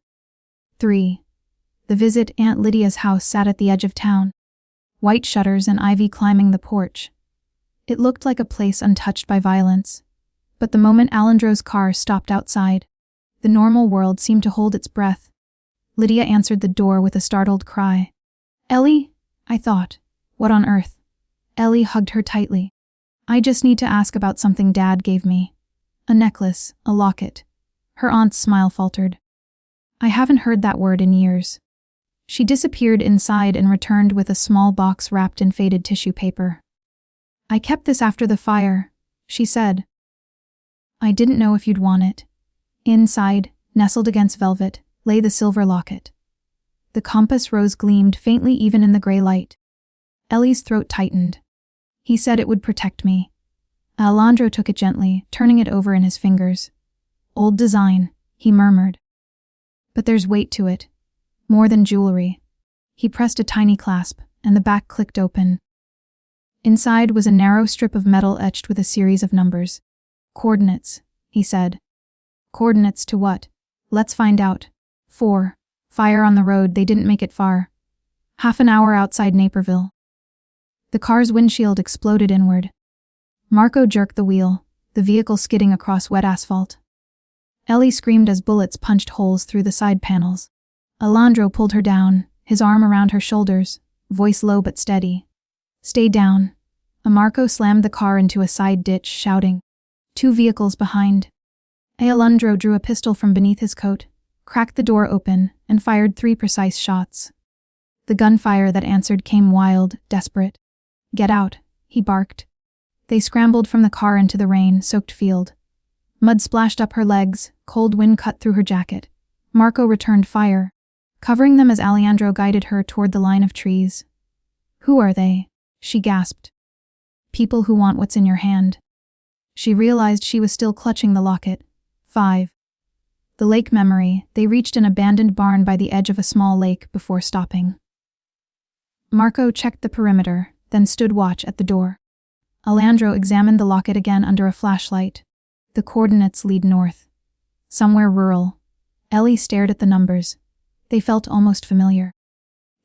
3. The visit Aunt Lydia's house sat at the edge of town. White shutters and ivy climbing the porch. It looked like a place untouched by violence. But the moment Aleandro's car stopped outside, the normal world seemed to hold its breath. Lydia answered the door with a startled cry. "Ellie?" I thought. "What on earth?" Ellie hugged her tightly. "I just need to ask about something Dad gave me. A necklace, a locket." Her aunt's smile faltered. "I haven't heard that word in years." She disappeared inside and returned with a small box wrapped in faded tissue paper. "I kept this after the fire," she said. "I didn't know if you'd want it." Inside, nestled against velvet, lay the silver locket. The compass rose gleamed faintly even in the gray light. Ellie's throat tightened. "He said it would protect me." Aleandro took it gently, turning it over in his fingers. "Old design," he murmured. "But there's weight to it. More than jewelry." He pressed a tiny clasp, and the back clicked open. Inside was a narrow strip of metal etched with a series of numbers. "Coordinates," he said. "Coordinates to what?" "Let's find out." 4. Fire on the road, they didn't make it far. Half an hour outside Naperville. The car's windshield exploded inward. Marco jerked the wheel, the vehicle skidding across wet asphalt. Ellie screamed as bullets punched holes through the side panels. Aleandro pulled her down, his arm around her shoulders, voice low but steady. "Stay down." Marco slammed the car into a side ditch, shouting. 2 vehicles behind. Aleandro drew a pistol from beneath his coat, cracked the door open, and fired 3 precise shots. The gunfire that answered came wild, desperate. "Get out," he barked. They scrambled from the car into the rain-soaked field. Mud splashed up her legs, cold wind cut through her jacket. Marco returned fire, covering them as Aleandro guided her toward the line of trees. "Who are they?" she gasped. "People who want what's in your hand." She realized she was still clutching the locket. 5. The lake memory. They reached an abandoned barn by the edge of a small lake before stopping. Marco checked the perimeter, then stood watch at the door. Aleandro examined the locket again under a flashlight. The coordinates lead north. Somewhere rural. Ellie stared at the numbers. They felt almost familiar.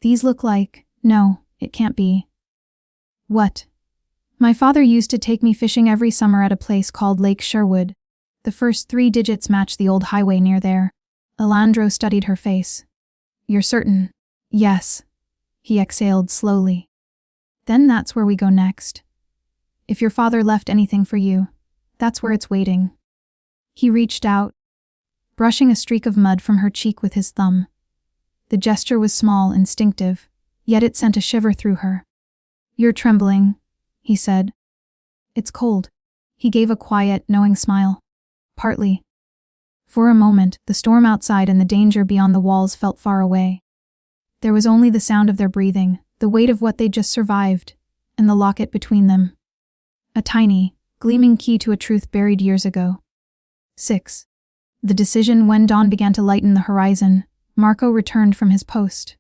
"These look like... No, it can't be." "What?" "My father used to take me fishing every summer at a place called Lake Sherwood. The first 3 digits match the old highway near there." Aleandro studied her face. "You're certain?" "Yes." He exhaled slowly. "Then that's where we go next. If your father left anything for you, that's where it's waiting." He reached out, brushing a streak of mud from her cheek with his thumb. The gesture was small, instinctive, yet it sent a shiver through her. "You're trembling," he said. "It's cold." He gave a quiet, knowing smile. "Partly." For a moment, the storm outside and the danger beyond the walls felt far away. There was only the sound of their breathing, the weight of what they'd just survived, and the locket between them. A tiny, gleaming key to a truth buried years ago. 6. The decision. When dawn began to lighten the horizon, Marco returned from his post.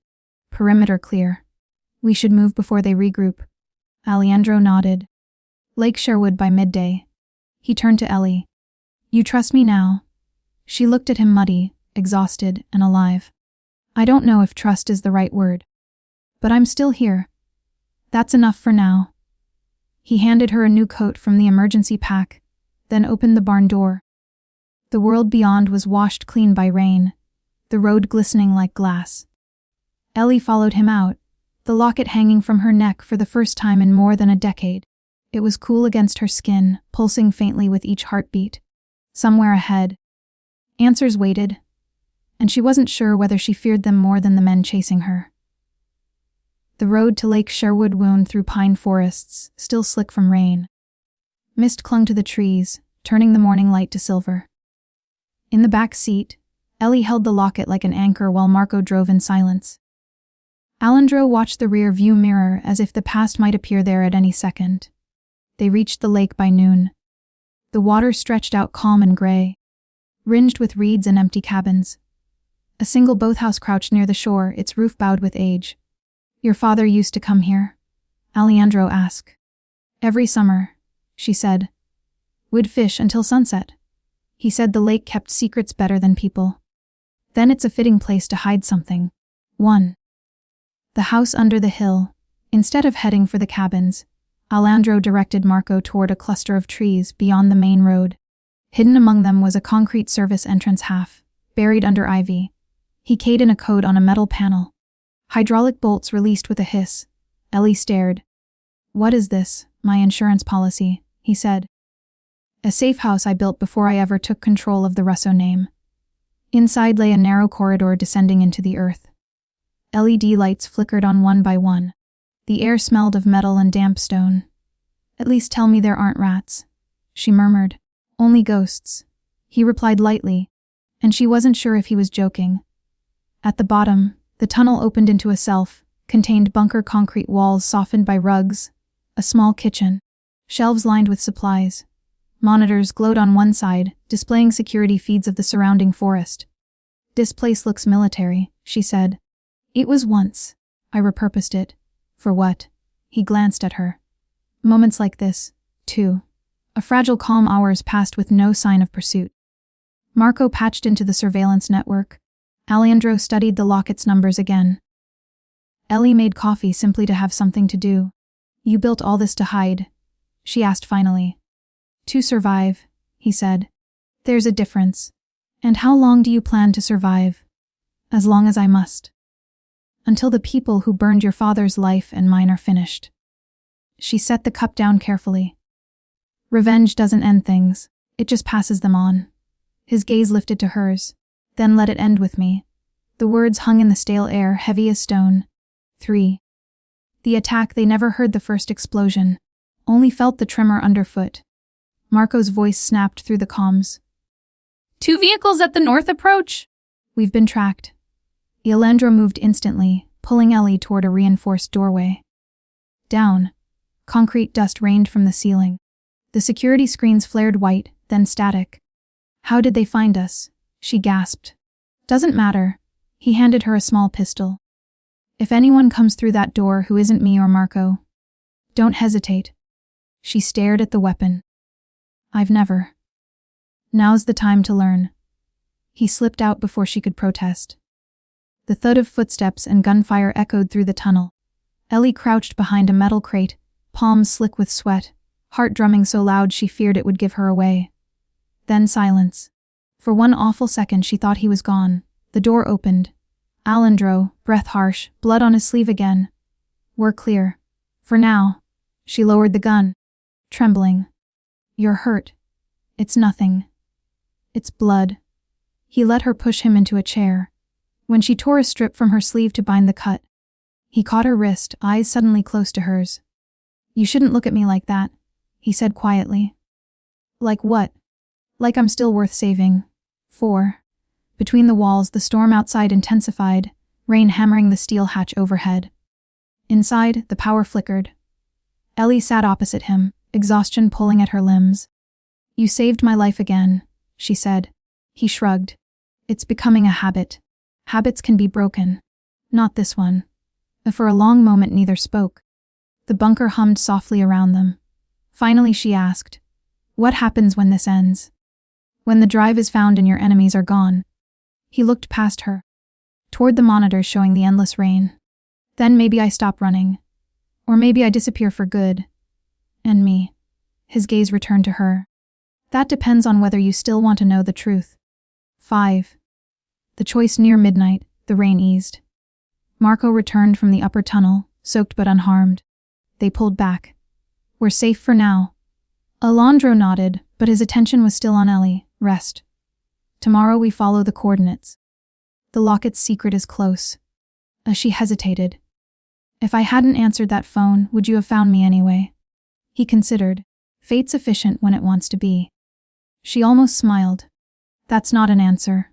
"Perimeter clear. We should move before they regroup." Aleandro nodded. "Lake Sherwood by midday." He turned to Ellie. "You trust me now?" She looked at him, muddy, exhausted, and alive. "I don't know if trust is the right word. But I'm still here. That's enough for now." He handed her a new coat from the emergency pack, then opened the barn door. The world beyond was washed clean by rain, the road glistening like glass. Ellie followed him out, the locket hanging from her neck for the first time in more than a decade. It was cool against her skin, pulsing faintly with each heartbeat. Somewhere ahead, answers waited, and she wasn't sure whether she feared them more than the men chasing her. The road to Lake Sherwood wound through pine forests, still slick from rain. Mist clung to the trees, turning the morning light to silver. In the back seat, Ellie held the locket like an anchor while Marco drove in silence. Aleandro watched the rear view mirror as if the past might appear there at any second. They reached the lake by noon. The water stretched out calm and gray, ringed with reeds and empty cabins. A single boathouse crouched near the shore, its roof bowed with age. "Your father used to come here?" Aleandro asked. "Every summer," she said. "We'd fish until sunset." He said the lake kept secrets better than people. "Then it's a fitting place to hide something." 1. The house under the hill. Instead of heading for the cabins, Aleandro directed Marco toward a cluster of trees beyond the main road. Hidden among them was a concrete service entrance half, buried under ivy. He keyed in a code on a metal panel. Hydraulic bolts released with a hiss. Ellie stared. "What is this?" "My insurance policy," he said. "A safe house I built before I ever took control of the Russo name." Inside lay a narrow corridor descending into the earth. LED lights flickered on one by one. The air smelled of metal and damp stone. "At least tell me there aren't rats," she murmured. "Only ghosts." He replied lightly, and she wasn't sure if he was joking. At the bottom, the tunnel opened into a self-contained bunker, concrete walls softened by rugs, a small kitchen, shelves lined with supplies. Monitors glowed on one side, displaying security feeds of the surrounding forest. "This place looks military," she said. "It was once. I repurposed it." "For what?" He glanced at her. "Moments like this, too." A fragile calm. Hours passed with no sign of pursuit. Marco patched into the surveillance network. Aleandro studied the locket's numbers again. Ellie made coffee simply to have something to do. "You built all this to hide?" she asked finally. "To survive," he said. "There's a difference. And how long do you plan to survive?" "As long as I must." until the people who burned your father's life and mine are finished." She set the cup down carefully. "Revenge doesn't end things, it just passes them on." His gaze lifted to hers. "Then let it end with me." The words hung in the stale air, heavy as stone. 3. The attack, they never heard the first explosion, only felt the tremor underfoot. Marco's voice snapped through the comms. "2 vehicles at the north approach." "We've been tracked." Aleandro moved instantly, pulling Ellie toward a reinforced doorway. Down. Concrete dust rained from the ceiling. The security screens flared white, then static. "How did they find us?" she gasped. "Doesn't matter." He handed her a small pistol. "If anyone comes through that door who isn't me or Marco, don't hesitate." She stared at the weapon. "I've never." "Now's the time to learn." He slipped out before she could protest. The thud of footsteps and gunfire echoed through the tunnel. Ellie crouched behind a metal crate, palms slick with sweat, heart drumming so loud she feared it would give her away. Then silence. For one awful second she thought he was gone. The door opened. Aleandro, breath harsh, blood on his sleeve again. "We're clear. For now." She lowered the gun, trembling. "You're hurt." "It's nothing. It's blood." He let her push him into a chair. When she tore a strip from her sleeve to bind the cut, he caught her wrist, eyes suddenly close to hers. "You shouldn't look at me like that," he said quietly. "Like what?" "Like I'm still worth saving." 4. Between the walls, the storm outside intensified, rain hammering the steel hatch overhead. Inside, the power flickered. Ellie sat opposite him, exhaustion pulling at her limbs. "You saved my life again," she said. He shrugged. "It's becoming a habit. Habits can be broken. Not this one." For a long moment neither spoke. The bunker hummed softly around them. Finally she asked, "What happens when this ends?" "When the drive is found and your enemies are gone." He looked past her, toward the monitors showing the endless rain. "Then maybe I stop running. Or maybe I disappear for good. And me." His gaze returned to her. "That depends on whether you still want to know the truth." 5. The choice near midnight, the rain eased. Marco returned from the upper tunnel, soaked but unharmed. They pulled back. "We're safe for now." Aleandro nodded, but his attention was still on Ellie. "Rest. Tomorrow we follow the coordinates. The locket's secret is close." She hesitated. "If I hadn't answered that phone, would you have found me anyway?" He considered. "Fate's efficient when it wants to be." She almost smiled. "That's not an answer.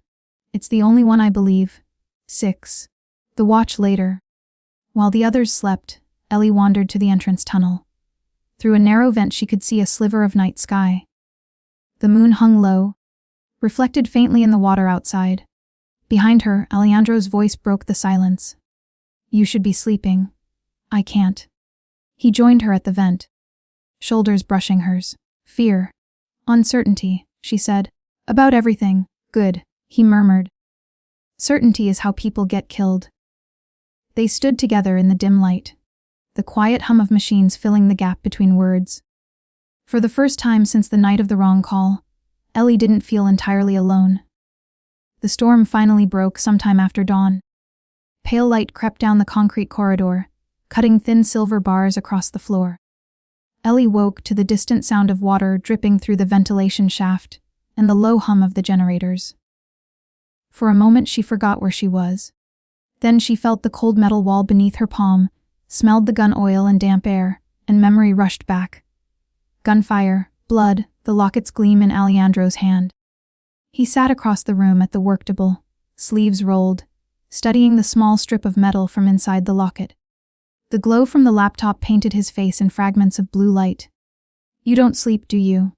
It's the only one I believe." 6. The watch later. While the others slept, Ellie wandered to the entrance tunnel. Through a narrow vent she could see a sliver of night sky. The moon hung low, reflected faintly in the water outside. Behind her, Aleandro's voice broke the silence. "You should be sleeping." "I can't." He joined her at the vent, shoulders brushing hers. "Fear. Uncertainty," she said. "About everything." "Good," he murmured. "Certainty is how people get killed." They stood together in the dim light, the quiet hum of machines filling the gap between words. For the first time since the night of the wrong call, Ellie didn't feel entirely alone. The storm finally broke sometime after dawn. Pale light crept down the concrete corridor, cutting thin silver bars across the floor. Ellie woke to the distant sound of water dripping through the ventilation shaft and the low hum of the generators. For a moment she forgot where she was. Then she felt the cold metal wall beneath her palm, smelled the gun oil and damp air, and memory rushed back. Gunfire, blood, the locket's gleam in Aleandro's hand. He sat across the room at the work table, sleeves rolled, studying the small strip of metal from inside the locket. The glow from the laptop painted his face in fragments of blue light. "You don't sleep, do you?"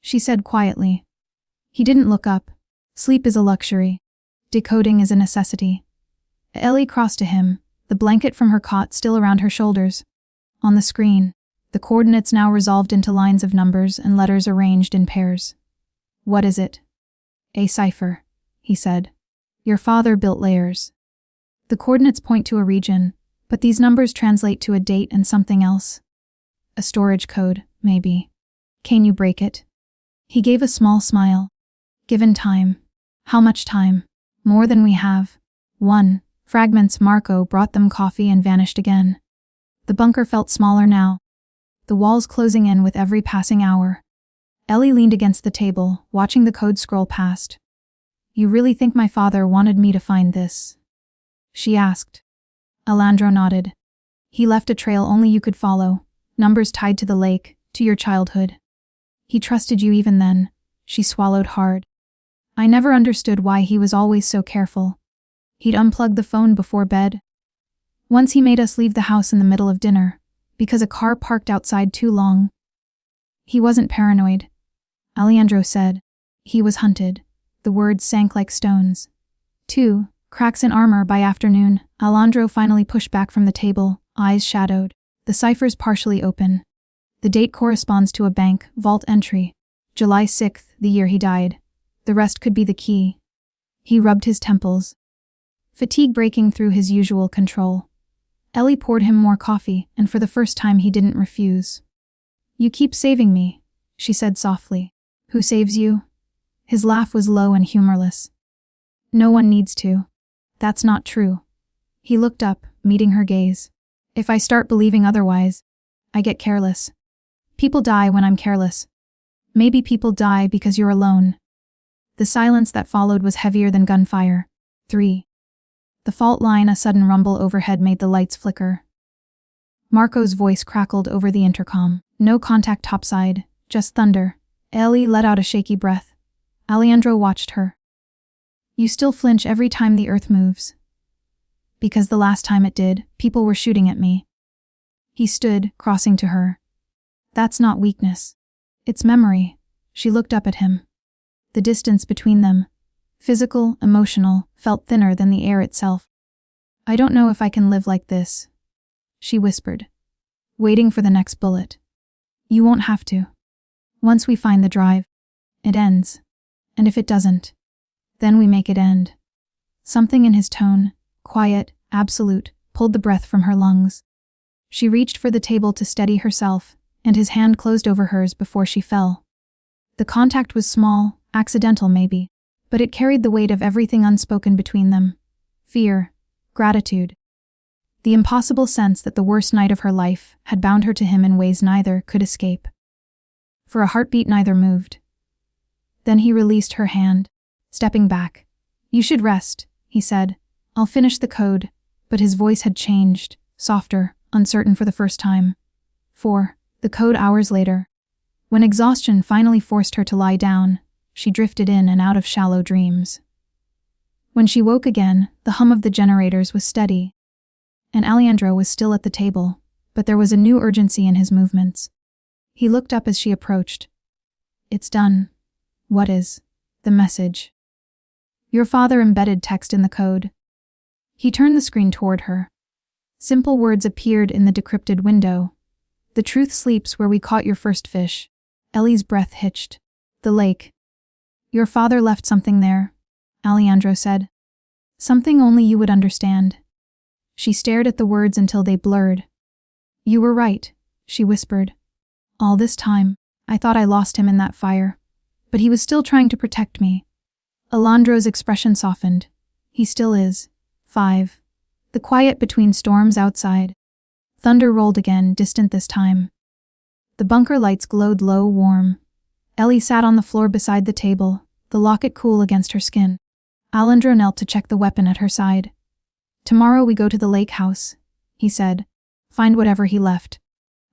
she said quietly. He didn't look up. Sleep is a luxury. Decoding is a necessity. Ellie crossed to him, the blanket from her cot still around her shoulders. On the screen, the coordinates now resolved into lines of numbers and letters arranged in pairs. "What is it?" "A cipher," he said. "Your father built layers. The coordinates point to a region, but these numbers translate to a date and something else. A storage code, maybe. Can you break it?" He gave a small smile. "Given time." "How much time?" "More than we have." 1. Fragments. Marco brought them coffee and vanished again. The bunker felt smaller now, the walls closing in with every passing hour. Ellie leaned against the table, watching the code scroll past. "You really think my father wanted me to find this?" she asked. Aleandro nodded. "He left a trail only you could follow, numbers tied to the lake, to your childhood. He trusted you even then." She swallowed hard. "I never understood why he was always so careful. He'd unplug the phone before bed. Once he made us leave the house in the middle of dinner, because a car parked outside too long. He wasn't paranoid," Aleandro said. "He was hunted." The words sank like stones. 2. Cracks in armor. By afternoon, Aleandro finally pushed back from the table, eyes shadowed, the ciphers partially open. The date corresponds to a bank vault entry. July 6th, the year he died. The rest could be the key. He rubbed his temples, fatigue breaking through his usual control. Ellie poured him more coffee, and for the first time he didn't refuse. "You keep saving me," she said softly. "Who saves you?" His laugh was low and humorless. "No one needs to." "That's not true." He looked up, meeting her gaze. "If I start believing otherwise, I get careless. People die when I'm careless. Maybe people die because you're alone." The silence that followed was heavier than gunfire. 3. The fault line. A sudden rumble overhead made the lights flicker. Marco's voice crackled over the intercom. "No contact topside, just thunder." Ellie let out a shaky breath. Aleandro watched her. "You still flinch every time the earth moves." "Because the last time it did, people were shooting at me." He stood, crossing to her. "That's not weakness. It's memory." She looked up at him. The distance between them, physical, emotional, felt thinner than the air itself. "I don't know if I can live like this," she whispered, waiting for the next bullet. "You won't have to. Once we find the drive, it ends. And if it doesn't, then we make it end." Something in his tone, quiet, absolute, pulled the breath from her lungs. She reached for the table to steady herself, and his hand closed over hers before she fell. The contact was small, accidental maybe, but it carried the weight of everything unspoken between them. Fear, gratitude. The impossible sense that the worst night of her life had bound her to him in ways neither could escape. For a heartbeat neither moved. Then he released her hand, stepping back. "You should rest," he said. "I'll finish the code." But his voice had changed, softer, uncertain for the first time. 4. The code. Hours later. When exhaustion finally forced her to lie down, she drifted in and out of shallow dreams. When she woke again, the hum of the generators was steady, and Aleandro was still at the table, but there was a new urgency in his movements. He looked up as she approached. "It's done." "What is?" "The message." "Your father embedded text in the code." He turned the screen toward her. Simple words appeared in the decrypted window. "The truth sleeps where we caught your first fish." Ellie's breath hitched. "The lake." "Your father left something there," Aleandro said. "Something only you would understand." She stared at the words until they blurred. "You were right," she whispered. "All this time, I thought I lost him in that fire. But he was still trying to protect me." Aleandro's expression softened. "He still is." 5. The quiet between storms outside. Thunder rolled again, distant this time. The bunker lights glowed low, warm. Ellie sat on the floor beside the table, the locket cool against her skin. Aleandro knelt to check the weapon at her side. "Tomorrow we go to the lake house," he said. "Find whatever he left.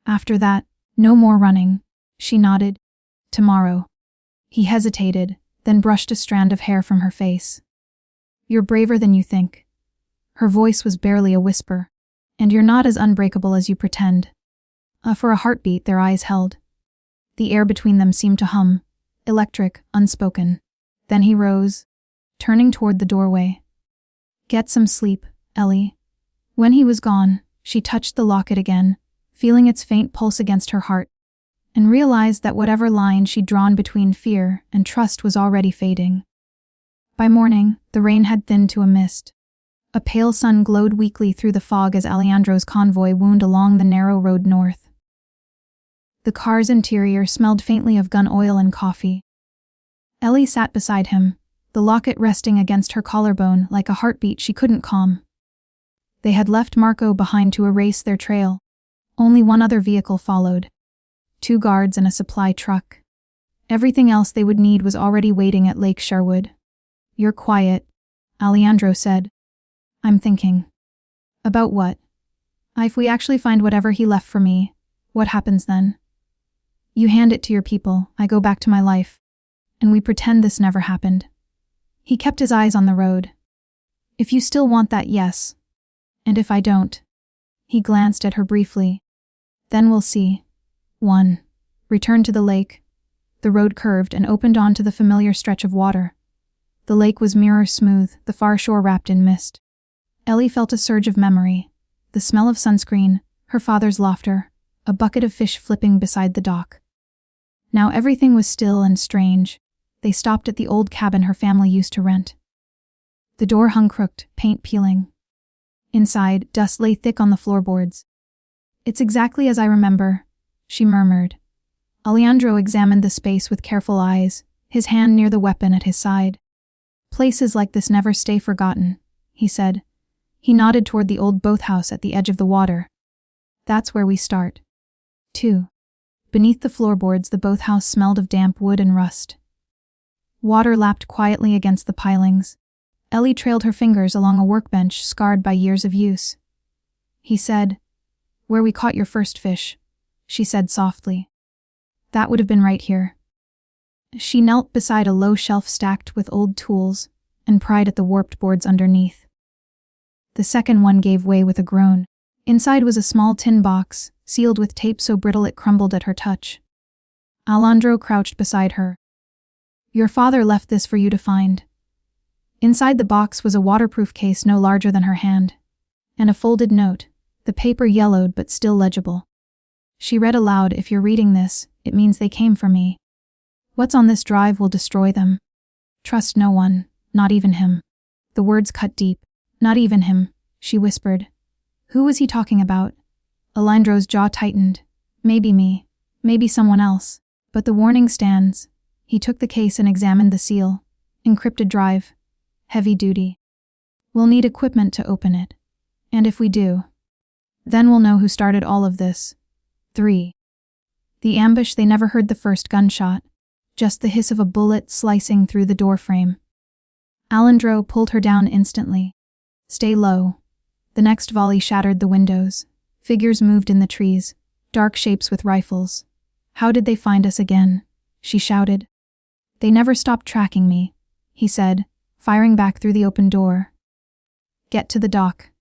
After that, no more running." She nodded. "Tomorrow." He hesitated, then brushed a strand of hair from her face. "You're braver than you think." Her voice was barely a whisper. "And you're not as unbreakable as you pretend." For a heartbeat, their eyes held. The air between them seemed to hum, electric, unspoken. Then he rose, turning toward the doorway. "Get some sleep, Ellie." When he was gone, she touched the locket again, feeling its faint pulse against her heart, and realized that whatever line she'd drawn between fear and trust was already fading. By morning, the rain had thinned to a mist. A pale sun glowed weakly through the fog as Aleandro's convoy wound along the narrow road north. The car's interior smelled faintly of gun oil and coffee. Ellie sat beside him, the locket resting against her collarbone like a heartbeat she couldn't calm. They had left Marco behind to erase their trail. Only one other vehicle followed. 2 guards and a supply truck. Everything else they would need was already waiting at Lake Sherwood. "You're quiet," Aleandro said. "I'm thinking." "About what?" "If we actually find whatever he left for me, what happens then?" "You hand it to your people, I go back to my life. And we pretend this never happened." He kept his eyes on the road. "If you still want that, yes. And if I don't?" He glanced at her briefly. "Then we'll see." 1. Return to the lake. The road curved and opened onto the familiar stretch of water. The lake was mirror smooth, the far shore wrapped in mist. Ellie felt a surge of memory. The smell of sunscreen, her father's laughter, a bucket of fish flipping beside the dock. Now everything was still and strange. They stopped at the old cabin her family used to rent. The door hung crooked, paint peeling. Inside, dust lay thick on the floorboards. "It's exactly as I remember," she murmured. Aleandro examined the space with careful eyes, his hand near the weapon at his side. "Places like this never stay forgotten," he said. He nodded toward the old boathouse at the edge of the water. "That's where we start." 2. Beneath the floorboards, the boathouse smelled of damp wood and rust. Water lapped quietly against the pilings. Ellie trailed her fingers along a workbench scarred by years of use. He said, "Where we caught your first fish," she said softly. "That would have been right here." She knelt beside a low shelf stacked with old tools and pried at the warped boards underneath. The second one gave way with a groan. Inside was a small tin box, sealed with tape so brittle it crumbled at her touch. Aleandro crouched beside her. "Your father left this for you to find." Inside the box was a waterproof case no larger than her hand, and a folded note, the paper yellowed but still legible. She read aloud, "If you're reading this, it means they came for me. What's on this drive will destroy them. Trust no one, not even him." The words cut deep. "Not even him," she whispered. Who was he talking about? Aleandro's jaw tightened. Maybe me. Maybe someone else. But the warning stands. He took the case and examined the seal. Encrypted drive. Heavy duty. "We'll need equipment to open it. And if we do, then we'll know who started all of this." 3. The ambush, they never heard the first gunshot. Just the hiss of a bullet slicing through the doorframe. Aleandro pulled her down instantly. "Stay low." The next volley shattered the windows. Figures moved in the trees, dark shapes with rifles. "How did they find us again?" she shouted. "They never stopped tracking me," he said, firing back through the open door. "Get to the dock."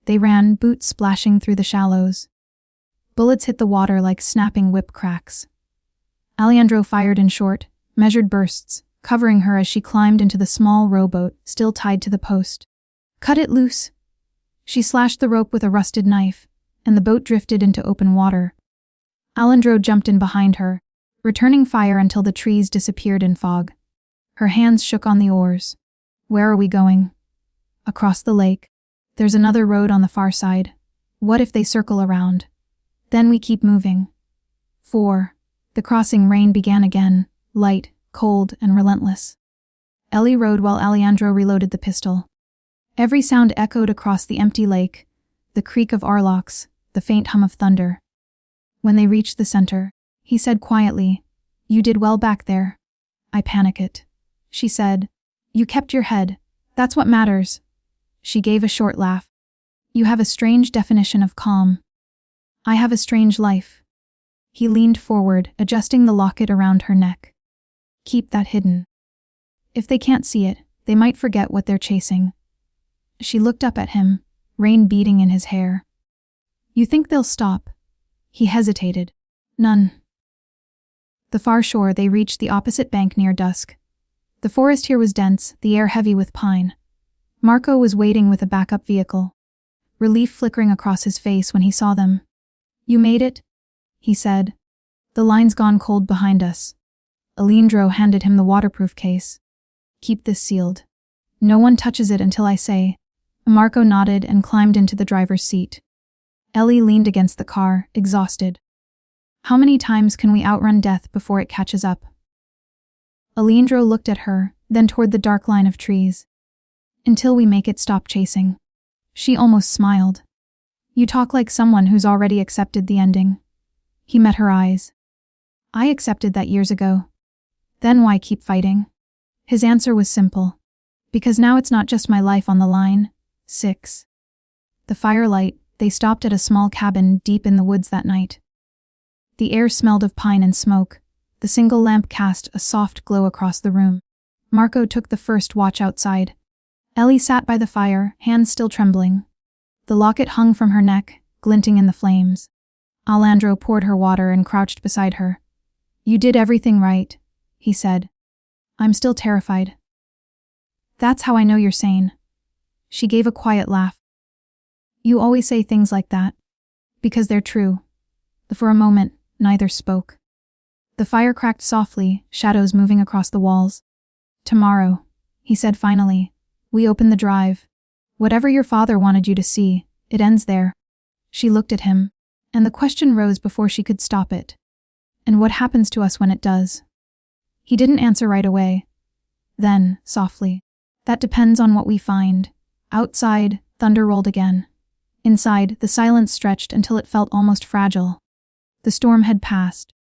They ran, boots splashing through the shallows. Bullets hit the water like snapping whip cracks. Aleandro fired in short, measured bursts, covering her as she climbed into the small rowboat still tied to the post. "Cut it loose." She slashed the rope with a rusted knife, and the boat drifted into open water. Aleandro jumped in behind her, returning fire until the trees disappeared in fog. Her hands shook on the oars. "Where are we going?" "Across the lake. There's another road on the far side. What if they circle around? Then we keep moving." 4. The crossing rain began again, light, cold, and relentless. Ellie rowed while Aleandro reloaded the pistol. Every sound echoed across the empty lake, the creak of oarlocks, the faint hum of thunder. When they reached the center, he said quietly, "You did well back there." "I panicked," she said. "You kept your head. That's what matters." She gave a short laugh. "You have a strange definition of calm." "I have a strange life." He leaned forward, adjusting the locket around her neck. "Keep that hidden. If they can't see it, they might forget what they're chasing." She looked up at him, rain beating in his hair. "You think they'll stop?" He hesitated. "None." The far shore, they reached the opposite bank near dusk. The forest here was dense, the air heavy with pine. Marco was waiting with a backup vehicle, relief flickering across his face when he saw them. "You made it?" he said. "The line's gone cold behind us." Aleandro handed him the waterproof case. "Keep this sealed. No one touches it until I say." Marco nodded and climbed into the driver's seat. Ellie leaned against the car, exhausted. "How many times can we outrun death before it catches up?" Aleandro looked at her, then toward the dark line of trees. "Until we make it stop chasing." She almost smiled. You talk like someone who's already accepted the ending. He met her eyes. I accepted that years ago. Then why keep fighting? His answer was simple. Because now it's not just my life on the line. 6. The firelight, they stopped at a small cabin deep in the woods that night. The air smelled of pine and smoke. The single lamp cast a soft glow across the room. Marco took the first watch outside. Ellie sat by the fire, hands still trembling. The locket hung from her neck, glinting in the flames. Aleandro poured her water and crouched beside her. You did everything right, he said. I'm still terrified. That's how I know you're sane. She gave a quiet laugh. You always say things like that. Because they're true. For a moment, neither spoke. The fire cracked softly, shadows moving across the walls. Tomorrow, he said finally, we open the drive. Whatever your father wanted you to see, it ends there. She looked at him, and the question rose before she could stop it. And what happens to us when it does? He didn't answer right away. Then, softly, that depends on what we find. Outside, thunder rolled again. Inside, the silence stretched until it felt almost fragile. The storm had passed.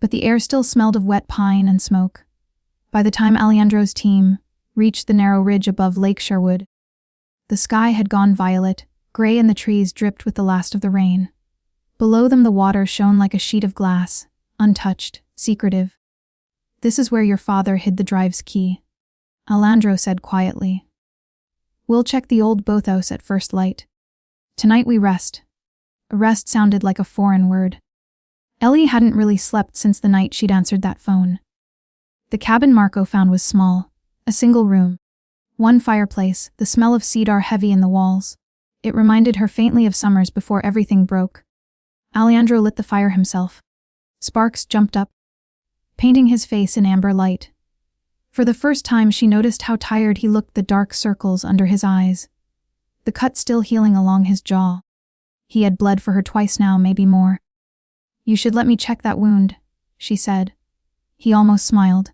But the air still smelled of wet pine and smoke. By the time Aleandro's team reached the narrow ridge above Lake Sherwood, the sky had gone violet, gray, and the trees dripped with the last of the rain. Below them the water shone like a sheet of glass, untouched, secretive. This is where your father hid the drive's key, Aleandro said quietly. We'll check the old boathouse at first light. Tonight we rest. Rest sounded like a foreign word. Ellie hadn't really slept since the night she'd answered that phone. The cabin Marco found was small, a single room. One fireplace, the smell of cedar heavy in the walls. It reminded her faintly of summers before everything broke. Aleandro lit the fire himself. Sparks jumped up, painting his face in amber light. For the first time she noticed how tired he looked, the dark circles under his eyes. The cut still healing along his jaw. He had bled for her twice now, maybe more. You should let me check that wound, she said. He almost smiled.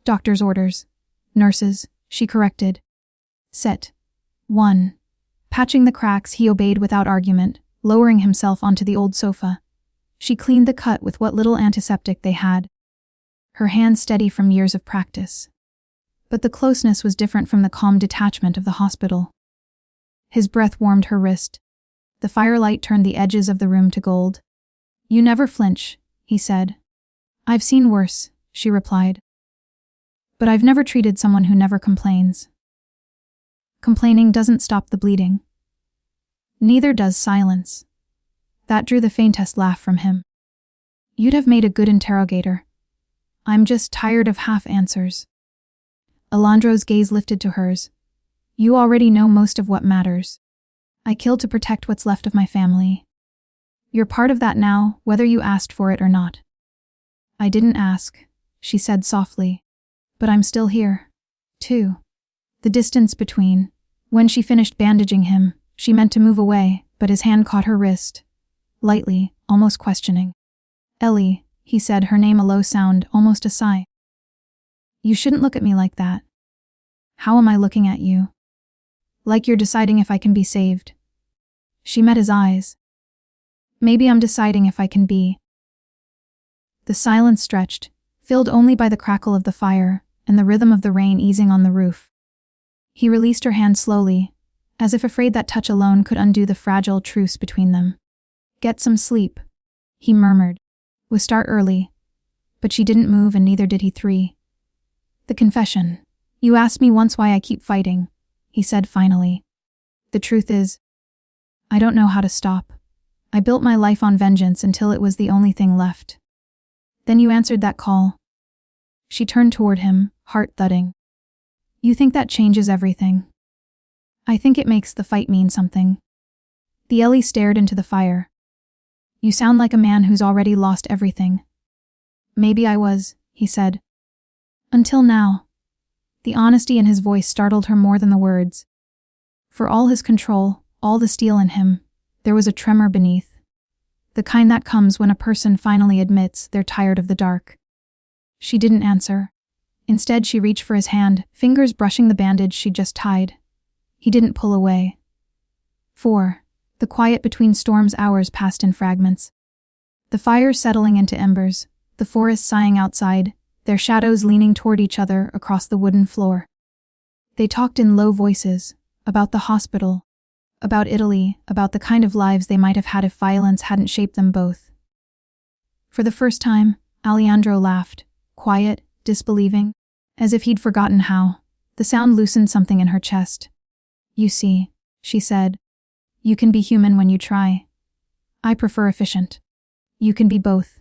Doctor's orders. Nurses, she corrected. Set. 1. Patching the cracks, he obeyed without argument, lowering himself onto the old sofa. She cleaned the cut with what little antiseptic they had. Her hands steady from years of practice. But the closeness was different from the calm detachment of the hospital. His breath warmed her wrist. The firelight turned the edges of the room to gold. You never flinch, he said. I've seen worse, she replied. But I've never treated someone who never complains. Complaining doesn't stop the bleeding. Neither does silence. That drew the faintest laugh from him. You'd have made a good interrogator. I'm just tired of half answers. Aleandro's gaze lifted to hers. You already know most of what matters. I killed to protect what's left of my family. You're part of that now, whether you asked for it or not. I didn't ask, she said softly. But I'm still here, too. The distance between. When she finished bandaging him, she meant to move away, but his hand caught her wrist. Lightly, almost questioning. Ellie, he said, her name a low sound, almost a sigh. You shouldn't look at me like that. How am I looking at you? Like you're deciding if I can be saved. She met his eyes. Maybe I'm deciding if I can be. The silence stretched, filled only by the crackle of the fire and the rhythm of the rain easing on the roof. He released her hand slowly, as if afraid that touch alone could undo the fragile truce between them. Get some sleep, he murmured. We'll start early. But she didn't move, and neither did he. 3. The confession. You asked me once why I keep fighting, he said finally. The truth is, I don't know how to stop. I built my life on vengeance until it was the only thing left. Then you answered that call. She turned toward him, heart thudding. You think that changes everything? I think it makes the fight mean something. The Ellie stared into the fire. You sound like a man who's already lost everything. Maybe I was, he said. Until now. The honesty in his voice startled her more than the words. For all his control, all the steel in him, there was a tremor beneath. The kind that comes when a person finally admits they're tired of the dark. She didn't answer. Instead, she reached for his hand, fingers brushing the bandage she'd just tied. He didn't pull away. 4. The quiet between storms hours passed in fragments. The fires settling into embers, the forest sighing outside, their shadows leaning toward each other across the wooden floor. They talked in low voices, about the hospital, about Italy, about the kind of lives they might have had if violence hadn't shaped them both. For the first time, Aleandro laughed, quiet, disbelieving, as if he'd forgotten how. The sound loosened something in her chest. "You see," she said, "you can be human when you try. I prefer efficient. You can be both."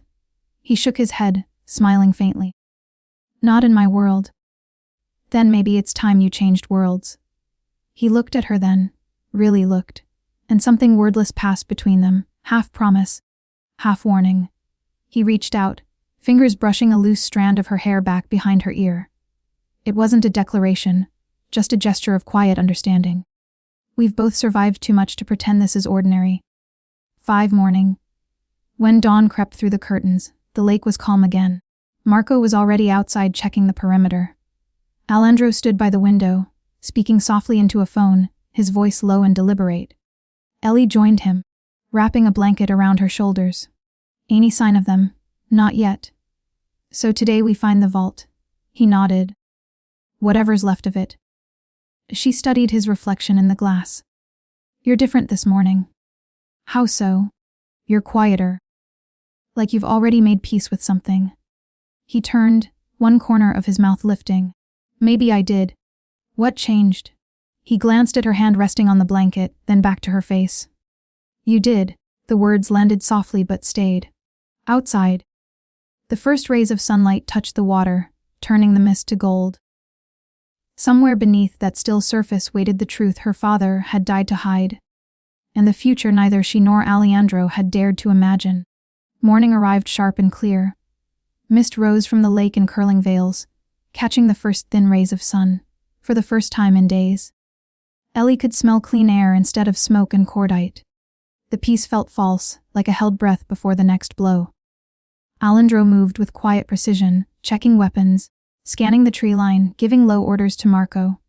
He shook his head, smiling faintly. "Not in my world." "Then maybe it's time you changed worlds." He looked at her then, really looked, and something wordless passed between them, half promise, half warning. He reached out, fingers brushing a loose strand of her hair back behind her ear. It wasn't a declaration, just a gesture of quiet understanding. "We've both survived too much to pretend this is ordinary." 5 morning. When dawn crept through the curtains, the lake was calm again. Marco was already outside checking the perimeter. Aleandro stood by the window, speaking softly into a phone, his voice low and deliberate. Ellie joined him, wrapping a blanket around her shoulders. "Any sign of them?" "Not yet." "So today we find the vault." He nodded. "Whatever's left of it." She studied his reflection in the glass. "You're different this morning." "How so?" "You're quieter. Like you've already made peace with something." He turned, one corner of his mouth lifting. "Maybe I did." "What changed?" He glanced at her hand resting on the blanket, then back to her face. "You did." The words landed softly but stayed. Outside. The first rays of sunlight touched the water, turning the mist to gold. Somewhere beneath that still surface waited the truth her father had died to hide, and the future neither she nor Aleandro had dared to imagine. Morning arrived sharp and clear. Mist rose from the lake in curling veils, catching the first thin rays of sun, for the first time in days. Ellie could smell clean air instead of smoke and cordite. The peace felt false, like a held breath before the next blow. Aleandro moved with quiet precision, checking weapons, scanning the tree line, giving low orders to Marco.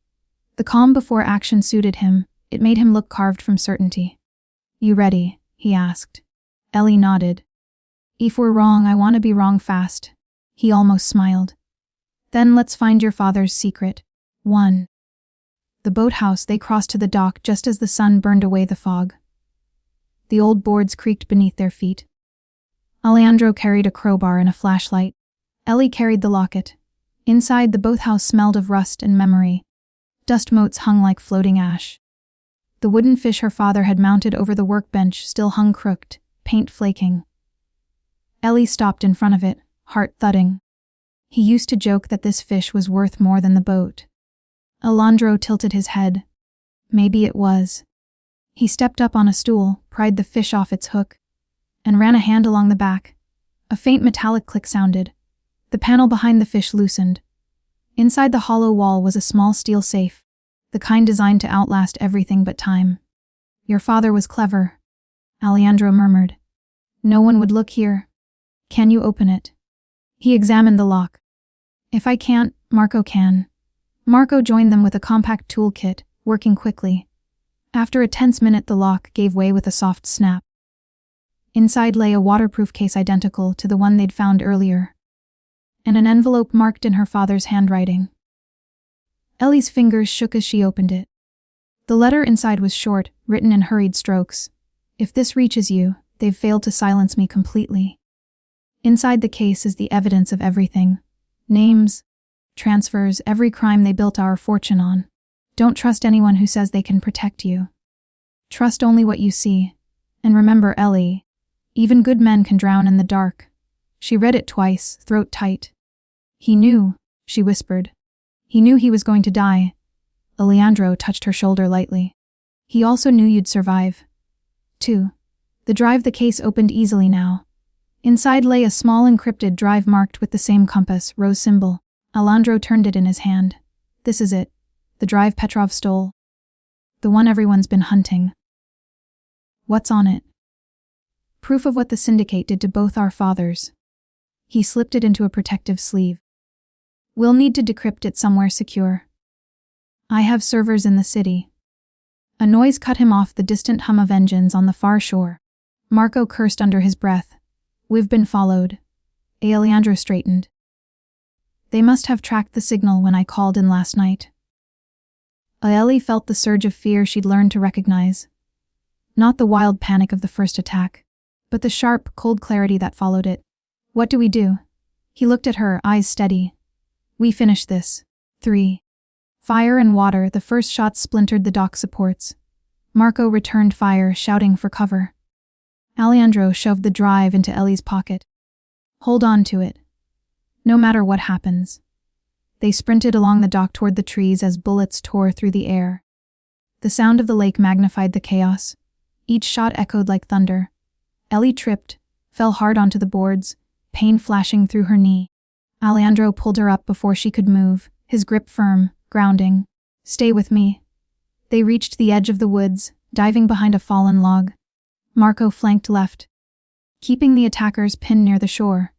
The calm before action suited him, it made him look carved from certainty. "You ready?" he asked. Ellie nodded. "If we're wrong, I want to be wrong fast." He almost smiled. "Then let's find your father's secret." 1. The boathouse. They crossed to the dock just as the sun burned away the fog. The old boards creaked beneath their feet. Aleandro carried a crowbar and a flashlight. Ellie carried the locket. Inside, the boathouse smelled of rust and memory. Dust motes hung like floating ash. The wooden fish her father had mounted over the workbench still hung crooked, paint flaking. Ellie stopped in front of it, heart thudding. He used to joke that this fish was worth more than the boat. Aleandro tilted his head. Maybe it was. He stepped up on a stool, pried the fish off its hook, and ran a hand along the back. A faint metallic click sounded. The panel behind the fish loosened. Inside the hollow wall was a small steel safe, the kind designed to outlast everything but time. "Your father was clever," Aleandro murmured. "No one would look here. Can you open it?" He examined the lock. "If I can't, Marco can." Marco joined them with a compact toolkit, working quickly. After a tense minute, the lock gave way with a soft snap. Inside lay a waterproof case identical to the one they'd found earlier, and an envelope marked in her father's handwriting. Ellie's fingers shook as she opened it. The letter inside was short, written in hurried strokes. "If this reaches you, they've failed to silence me completely." Inside the case is the evidence of everything. Names, transfers, every crime they built our fortune on. Don't trust anyone who says they can protect you. Trust only what you see. And remember, Ellie, even good men can drown in the dark. She read it twice, throat tight. "He knew," she whispered. "He knew he was going to die." Aleandro touched her shoulder lightly. "He also knew you'd survive." 2. The drive. The case opened easily now. Inside lay a small encrypted drive marked with the same compass, rose symbol. Aleandro turned it in his hand. "This is it. The drive Petrov stole. The one everyone's been hunting." "What's on it?" "Proof of what the syndicate did to both our fathers." He slipped it into a protective sleeve. "We'll need to decrypt it somewhere secure. I have servers in the city." A noise cut him off the distant hum of engines on the far shore. Marco cursed under his breath. "We've been followed." Aleandro straightened. "They must have tracked the signal when I called in last night." Ellie felt the surge of fear she'd learned to recognize. Not the wild panic of the first attack, but the sharp, cold clarity that followed it. "What do we do?" He looked at her, eyes steady. "We finish this." 3. Fire and water. The first shots splintered the dock supports. Marco returned fire, shouting for cover. Aleandro shoved the drive into Ellie's pocket. "Hold on to it. No matter what happens." They sprinted along the dock toward the trees as bullets tore through the air. The sound of the lake magnified the chaos. Each shot echoed like thunder. Ellie tripped, fell hard onto the boards, pain flashing through her knee. Aleandro pulled her up before she could move, his grip firm, grounding. "Stay with me." They reached the edge of the woods, diving behind a fallen log. Marco flanked left, keeping the attackers pinned near the shore.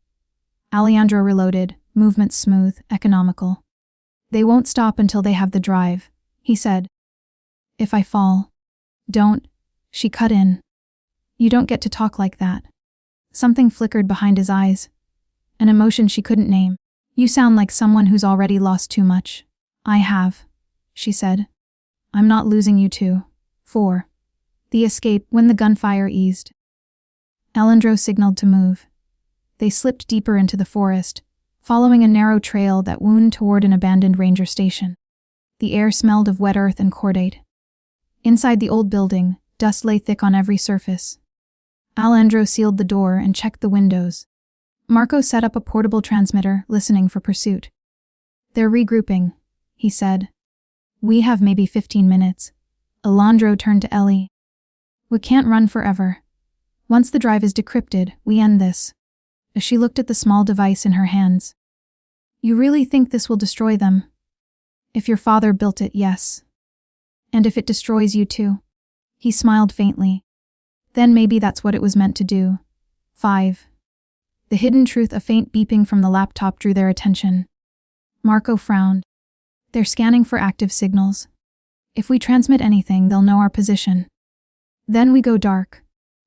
Aleandro reloaded, movement smooth, economical. "They won't stop until they have the drive," he said. "If I fall." "Don't," she cut in. "You don't get to talk like that." Something flickered behind his eyes. An emotion she couldn't name. "You sound like someone who's already lost too much." "I have," she said. "I'm not losing you too." 4. The escape. When the gunfire eased, Aleandro signaled to move. They slipped deeper into the forest, following a narrow trail that wound toward an abandoned ranger station. The air smelled of wet earth and cordate. Inside the old building, dust lay thick on every surface. Aleandro sealed the door and checked the windows. Marco set up a portable transmitter, listening for pursuit. "They're regrouping," he said. "We have maybe 15 minutes. Aleandro turned to Ellie. "We can't run forever. Once the drive is decrypted, we end this." As she looked at the small device in her hands. "You really think this will destroy them?" "If your father built it, yes. And if it destroys you too?" He smiled faintly. "Then maybe that's what it was meant to do." 5. The hidden truth. A faint beeping from the laptop drew their attention. Marco frowned. "They're scanning for active signals. If we transmit anything, they'll know our position." "Then we go dark,"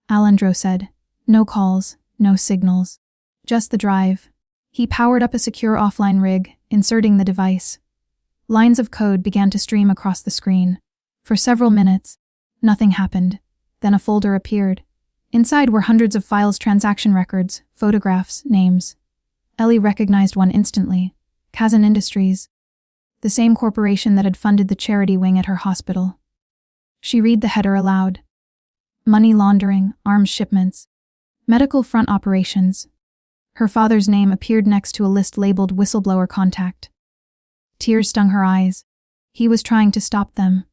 Aleandro said. "No calls, no signals. Just the drive." He powered up a secure offline rig, inserting the device. Lines of code began to stream across the screen. For several minutes, nothing happened. Then a folder appeared. Inside were hundreds of files, transaction records, photographs, names. Ellie recognized one instantly. Kazan Industries. The same corporation that had funded the charity wing at her hospital. She read the header aloud. Money laundering, arms shipments, medical front operations. Her father's name appeared next to a list labeled whistleblower contact. Tears stung her eyes. He was trying to stop them.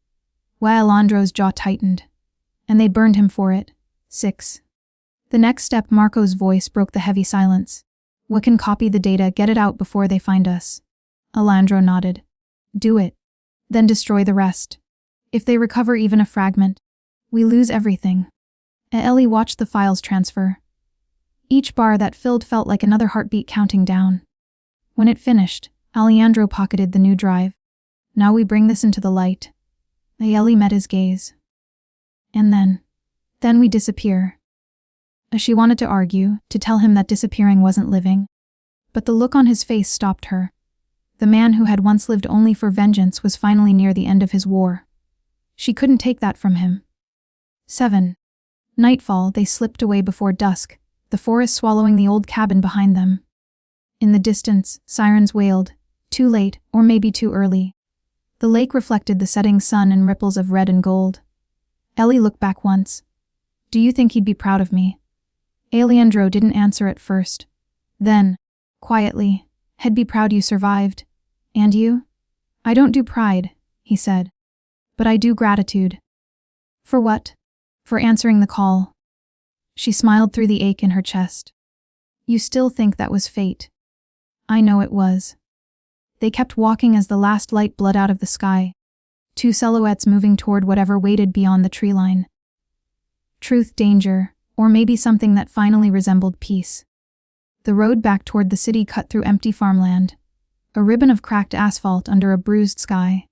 While Aleandro's jaw tightened. And they burned him for it. 6. The next step. Marco's voice broke the heavy silence. "We can copy the data, get it out before they find us." Aleandro nodded. "Do it. Then destroy the rest. If they recover even a fragment, we lose everything." Ellie watched the files transfer. Each bar that filled felt like another heartbeat counting down. When it finished, Aleandro pocketed the new drive. "Now we bring this into the light." Ellie met his gaze. "And then we disappear." She wanted to argue, to tell him that disappearing wasn't living. But the look on his face stopped her. The man who had once lived only for vengeance was finally near the end of his war. She couldn't take that from him. 7. Nightfall. They slipped away before dusk, the forest swallowing the old cabin behind them. In the distance, sirens wailed, too late, or maybe too early. The lake reflected the setting sun in ripples of red and gold. Ellie looked back once. "Do you think he'd be proud of me?" Aleandro didn't answer at first. Then, quietly, "He'd be proud you survived. And you?" "I don't do pride," he said. "But I do gratitude." "For what?" "For answering the call." She smiled through the ache in her chest. "You still think that was fate?" "I know it was." They kept walking as the last light bled out of the sky. Two silhouettes moving toward whatever waited beyond the tree line. Truth, danger, or maybe something that finally resembled peace. The road back toward the city cut through empty farmland, a ribbon of cracked asphalt under a bruised sky.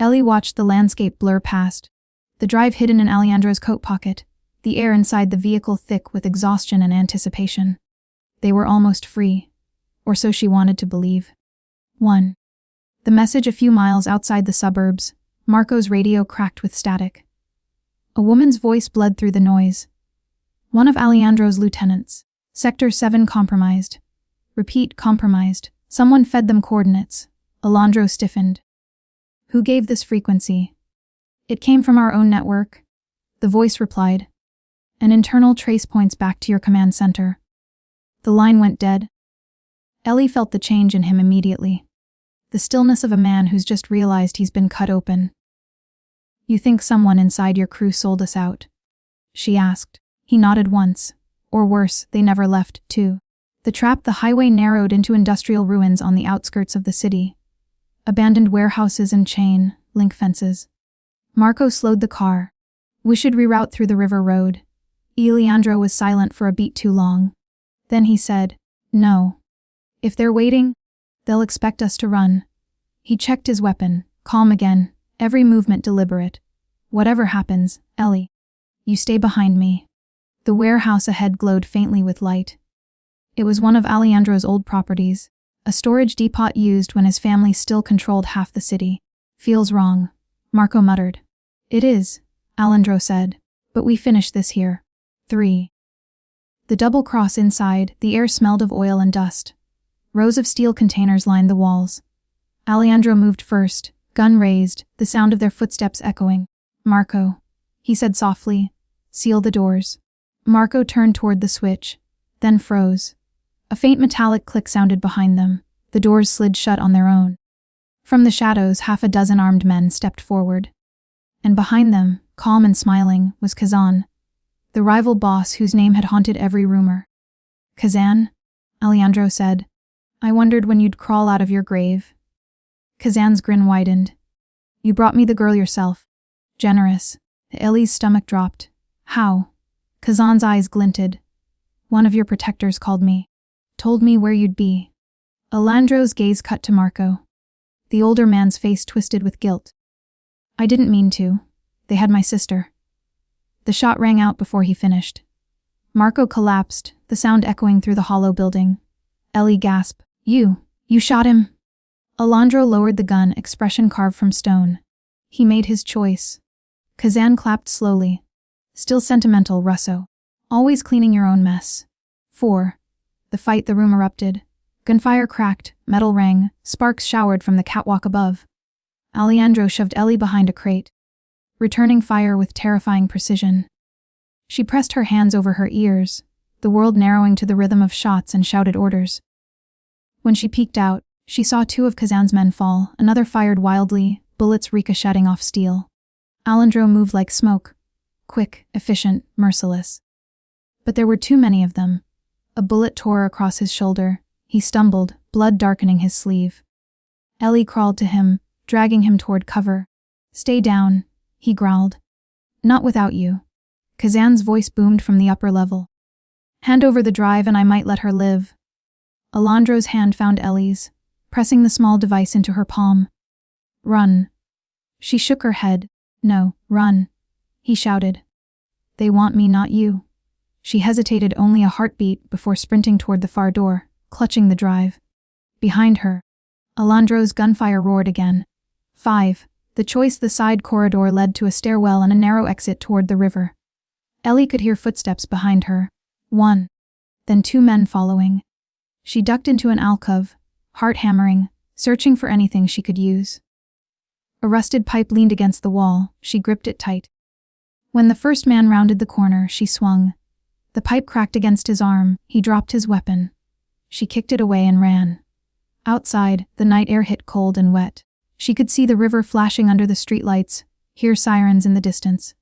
Ellie watched the landscape blur past, the drive hidden in Aleandro's coat pocket, the air inside the vehicle thick with exhaustion and anticipation. They were almost free, or so she wanted to believe. 1. The message a few miles outside the suburbs, Marco's radio cracked with static. A woman's voice bled through the noise. One of Aleandro's lieutenants. Sector 7 compromised. Repeat, compromised. Someone fed them coordinates. Aleandro stiffened. Who gave this frequency? It came from our own network. The voice replied. An internal trace points back to your command center. The line went dead. Ellie felt the change in him immediately. The stillness of a man who's just realized he's been cut open. You think someone inside your crew sold us out? She asked. He nodded once. Or worse, they never left, too. The highway narrowed into industrial ruins on the outskirts of the city. Abandoned warehouses and chain link fences. Marco slowed the car. We should reroute through the river road. Aleandro was silent for a beat too long. Then he said, No. If they're waiting, they'll expect us to run. He checked his weapon, calm again, every movement deliberate. Whatever happens, Ellie, you stay behind me. The warehouse ahead glowed faintly with light. It was one of Aleandro's old properties, a storage depot used when his family still controlled half the city. Feels wrong, Marco muttered. It is, Aleandro said, but we finish this here. 3. The double cross inside, the air smelled of oil and dust. Rows of steel containers lined the walls. Aleandro moved first, gun raised, the sound of their footsteps echoing. Marco, he said softly, seal the doors. Marco turned toward the switch, then froze. A faint metallic click sounded behind them. The doors slid shut on their own. From the shadows, half a dozen armed men stepped forward. And behind them, calm and smiling, was Kazan, the rival boss whose name had haunted every rumor. Kazan, Aleandro said, I wondered when you'd crawl out of your grave. Kazan's grin widened. You brought me the girl yourself. Generous. Ellie's stomach dropped. How? Kazan's eyes glinted. One of your protectors called me. Told me where you'd be. Aleandro's gaze cut to Marco. The older man's face twisted with guilt. I didn't mean to. They had my sister. The shot rang out before he finished. Marco collapsed, the sound echoing through the hollow building. Ellie gasped. You shot him? Aleandro lowered the gun, expression carved from stone. He made his choice. Kazan clapped slowly. Still sentimental, Russo. Always cleaning your own mess. 4. The room erupted. Gunfire cracked, metal rang, sparks showered from the catwalk above. Aleandro shoved Ellie behind a crate, returning fire with terrifying precision. She pressed her hands over her ears, the world narrowing to the rhythm of shots and shouted orders. When she peeked out, she saw 2 of Kazan's men fall, another fired wildly, bullets ricocheting off steel. Aleandro moved like smoke. Quick, efficient, merciless. But there were too many of them. A bullet tore across his shoulder. He stumbled, blood darkening his sleeve. Ellie crawled to him, dragging him toward cover. Stay down, he growled. Not without you. Kazan's voice boomed from the upper level. Hand over the drive and I might let her live. Aleandro's hand found Ellie's, pressing the small device into her palm. Run. She shook her head. No, run. He shouted. They want me, not you. She hesitated only a heartbeat before sprinting toward the far door, clutching the drive. Behind her, Aleandro's gunfire roared again. 5. The side corridor led to a stairwell and a narrow exit toward the river. Ellie could hear footsteps behind her. 1. Then 2 men following. She ducked into an alcove, heart hammering, searching for anything she could use. A rusted pipe leaned against the wall. She gripped it tight. When the first man rounded the corner, she swung. The pipe cracked against his arm. He dropped his weapon. She kicked it away and ran. Outside, the night air hit cold and wet. She could see the river flashing under the streetlights, hear sirens in the distance.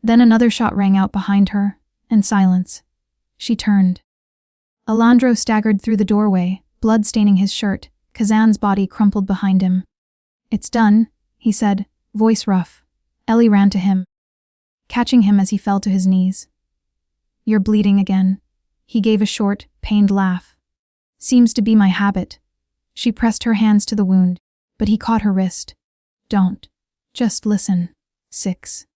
Then another shot rang out behind her, and silence. She turned. Aleandro staggered through the doorway, blood staining his shirt. Kazan's body crumpled behind him. It's done, he said, voice rough. Ellie ran to him, catching him as he fell to his knees. You're bleeding again. He gave a short, pained laugh. Seems to be my habit. She pressed her hands to the wound, but he caught her wrist. Don't. Just listen. 6.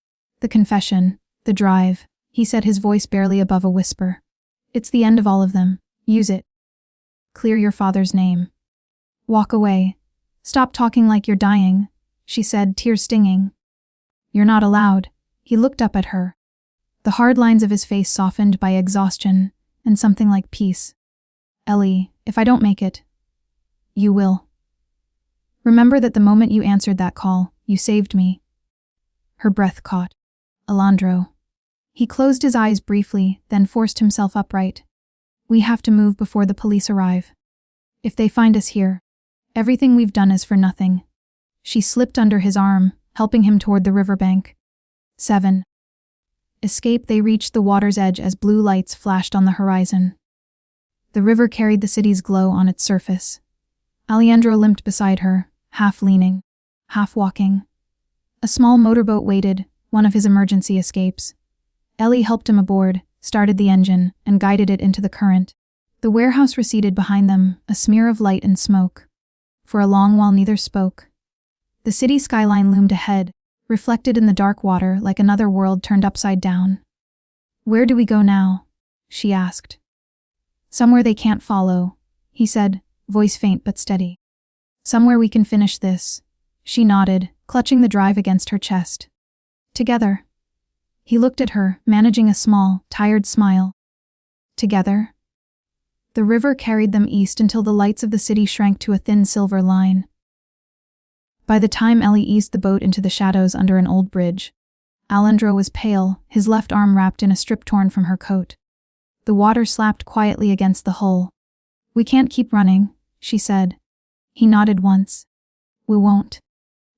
The confession, the drive, he said, his voice barely above a whisper. It's the end of all of them. Use it. Clear your father's name. Walk away. Stop talking like you're dying, she said, tears stinging. You're not allowed. He looked up at her. The hard lines of his face softened by exhaustion and something like peace. Ellie, if I don't make it, you will. Remember that the moment you answered that call, you saved me. Her breath caught. Aleandro. He closed his eyes briefly, then forced himself upright. We have to move before the police arrive. If they find us here, everything we've done is for nothing. She slipped under his arm, helping him toward the riverbank. 7. Escape. They reached the water's edge as blue lights flashed on the horizon. The river carried the city's glow on its surface. Aleandro limped beside her, half leaning, half walking. A small motorboat waited, one of his emergency escapes. Ellie helped him aboard, started the engine, and guided it into the current. The warehouse receded behind them, a smear of light and smoke. For a long while neither spoke. The city skyline loomed ahead, reflected in the dark water like another world turned upside down. Where do we go now? She asked. Somewhere they can't follow, he said, voice faint but steady. Somewhere we can finish this. She nodded, clutching the drive against her chest. Together. He looked at her, managing a small, tired smile. Together. The river carried them east until the lights of the city shrank to a thin silver line. By the time Ellie eased the boat into the shadows under an old bridge, Aleandro was pale, his left arm wrapped in a strip torn from her coat. The water slapped quietly against the hull. We can't keep running, she said. He nodded once. We won't.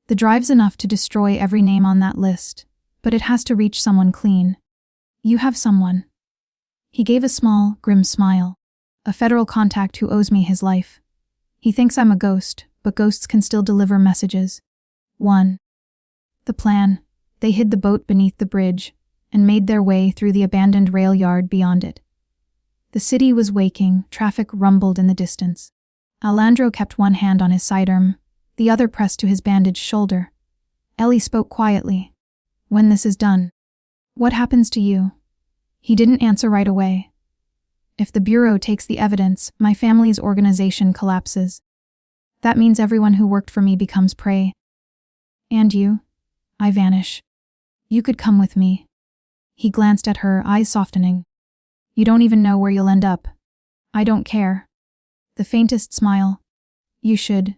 The drive's enough to destroy every name on that list, but it has to reach someone clean. You have someone. He gave a small, grim smile. A federal contact who owes me his life. He thinks I'm a ghost, but ghosts can still deliver messages. 1. The plan. They hid the boat beneath the bridge and made their way through the abandoned rail yard beyond it. The city was waking, traffic rumbled in the distance. Aleandro kept one hand on his sidearm, the other pressed to his bandaged shoulder. Ellie spoke quietly. When this is done, what happens to you? He didn't answer right away. If the Bureau takes the evidence, my family's organization collapses. That means everyone who worked for me becomes prey. And you? I vanish. You could come with me. He glanced at her, eyes softening. You don't even know where you'll end up. I don't care. The faintest smile. You should,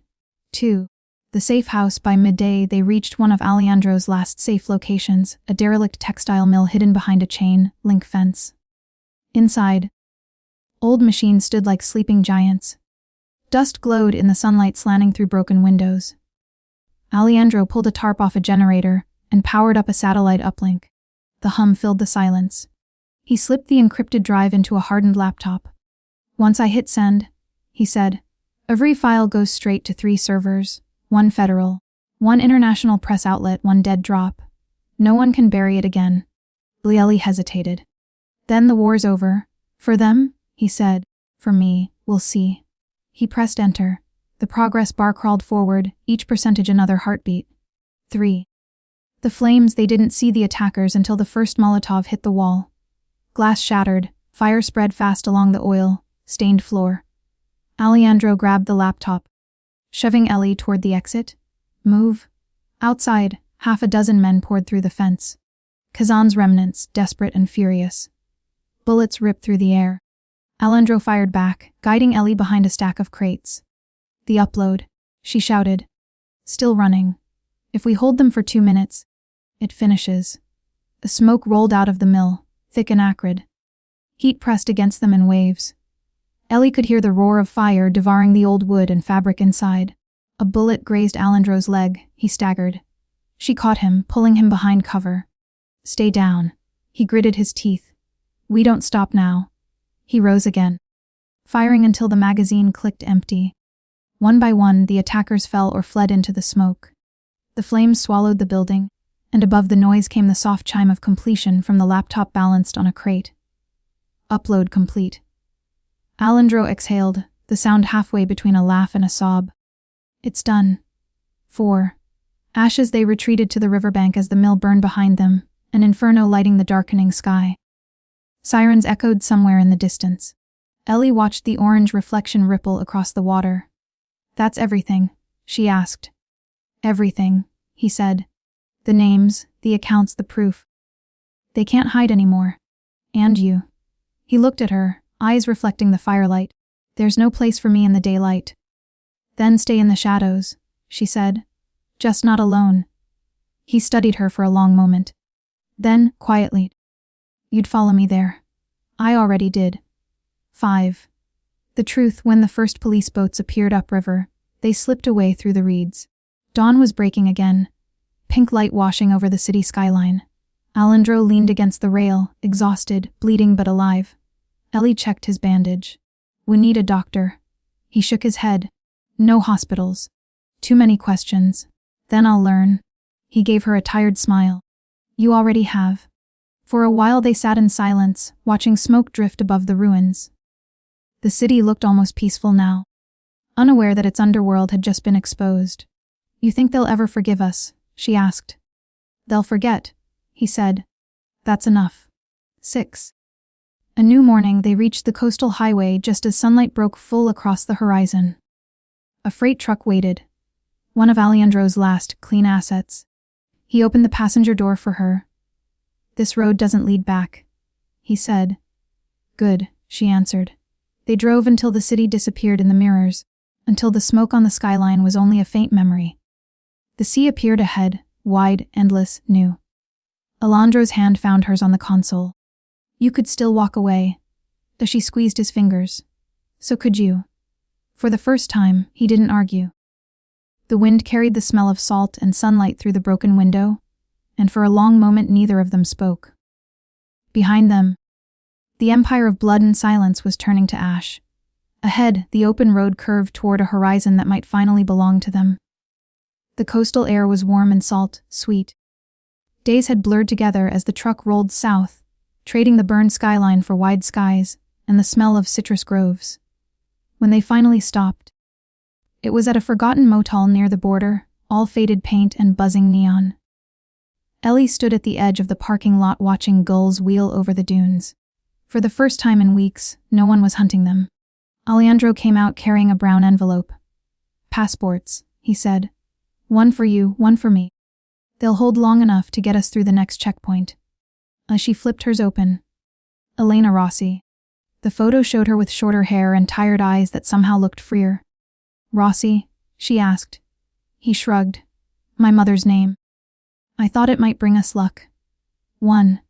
too. The safe house. By midday, they reached one of Aleandro's last safe locations, a derelict textile mill hidden behind a chain link fence. Inside, old machines stood like sleeping giants. Dust glowed in the sunlight slanting through broken windows. Aleandro pulled a tarp off a generator and powered up a satellite uplink. The hum filled the silence. He slipped the encrypted drive into a hardened laptop. Once I hit send, he said, every file goes straight to 3 servers, 1 federal, 1 international press outlet, 1 dead drop. No one can bury it again. Ellie hesitated. Then the war's over. For them, he said. For me, we'll see. He pressed enter. The progress bar crawled forward, each percentage another heartbeat. 3. The flames. They didn't see the attackers until the first Molotov hit the wall. Glass shattered, fire spread fast along the oil-stained floor. Aleandro grabbed the laptop, shoving Ellie toward the exit. Move. Outside, 6 men poured through the fence. Kazan's remnants, desperate and furious. Bullets ripped through the air. Aleandro fired back, guiding Ellie behind a stack of crates. The upload, she shouted. Still running. If we hold them for 2 minutes, it finishes. The smoke rolled out of the mill, thick and acrid. Heat pressed against them in waves. Ellie could hear the roar of fire devouring the old wood and fabric inside. A bullet grazed Aleandro's leg. He staggered. She caught him, pulling him behind cover. Stay down. He gritted his teeth. We don't stop now. He rose again, firing until the magazine clicked empty. One by one, the attackers fell or fled into the smoke. The flames swallowed the building, and above the noise came the soft chime of completion from the laptop balanced on a crate. Upload complete. Aleandro exhaled, the sound halfway between a laugh and a sob. It's done. 4. Ashes. They retreated to the riverbank as the mill burned behind them, an inferno lighting the darkening sky. Sirens echoed somewhere in the distance. Ellie watched the orange reflection ripple across the water. "That's everything?" she asked. "Everything," he said. "The names, the accounts, the proof. They can't hide anymore. And you." He looked at her, eyes reflecting the firelight. "There's no place for me in the daylight." "Then stay in the shadows," she said. "Just not alone." He studied her for a long moment. Then, quietly, "You'd follow me there." "I already did." 5. The truth: when the first police boats appeared upriver, they slipped away through the reeds. Dawn was breaking again, pink light washing over the city skyline. Aleandro leaned against the rail, exhausted, bleeding but alive. Ellie checked his bandage. "We need a doctor." He shook his head. "No hospitals. Too many questions. Then I'll learn." He gave her a tired smile. "You already have." For a while they sat in silence, watching smoke drift above the ruins. The city looked almost peaceful now, unaware that its underworld had just been exposed. "You think they'll ever forgive us?" she asked. "They'll forget," he said. "That's enough." 6. A new morning, they reached the coastal highway just as sunlight broke full across the horizon. A freight truck waited, one of Aleandro's last clean assets. He opened the passenger door for her. "This road doesn't lead back," he said. "Good," she answered. They drove until the city disappeared in the mirrors, until the smoke on the skyline was only a faint memory. The sea appeared ahead, wide, endless, new. Aleandro's hand found hers on the console. "You could still walk away." As she squeezed his fingers. "So could you." For the first time, he didn't argue. The wind carried the smell of salt and sunlight through the broken window, and for a long moment neither of them spoke. Behind them, the empire of blood and silence was turning to ash. Ahead, the open road curved toward a horizon that might finally belong to them. The coastal air was warm and salt, sweet. Days had blurred together as the truck rolled south, trading the burned skyline for wide skies and the smell of citrus groves. When they finally stopped, it was at a forgotten motel near the border, all faded paint and buzzing neon. Ellie stood at the edge of the parking lot watching gulls wheel over the dunes. For the first time in weeks, no one was hunting them. Aleandro came out carrying a brown envelope. "Passports," he said. "One for you, one for me. They'll hold long enough to get us through the next checkpoint." As she flipped hers open, Elena Rossi. The photo showed her with shorter hair and tired eyes that somehow looked freer. "Rossi?" she asked. He shrugged. "My mother's name. I thought it might bring us luck." 1.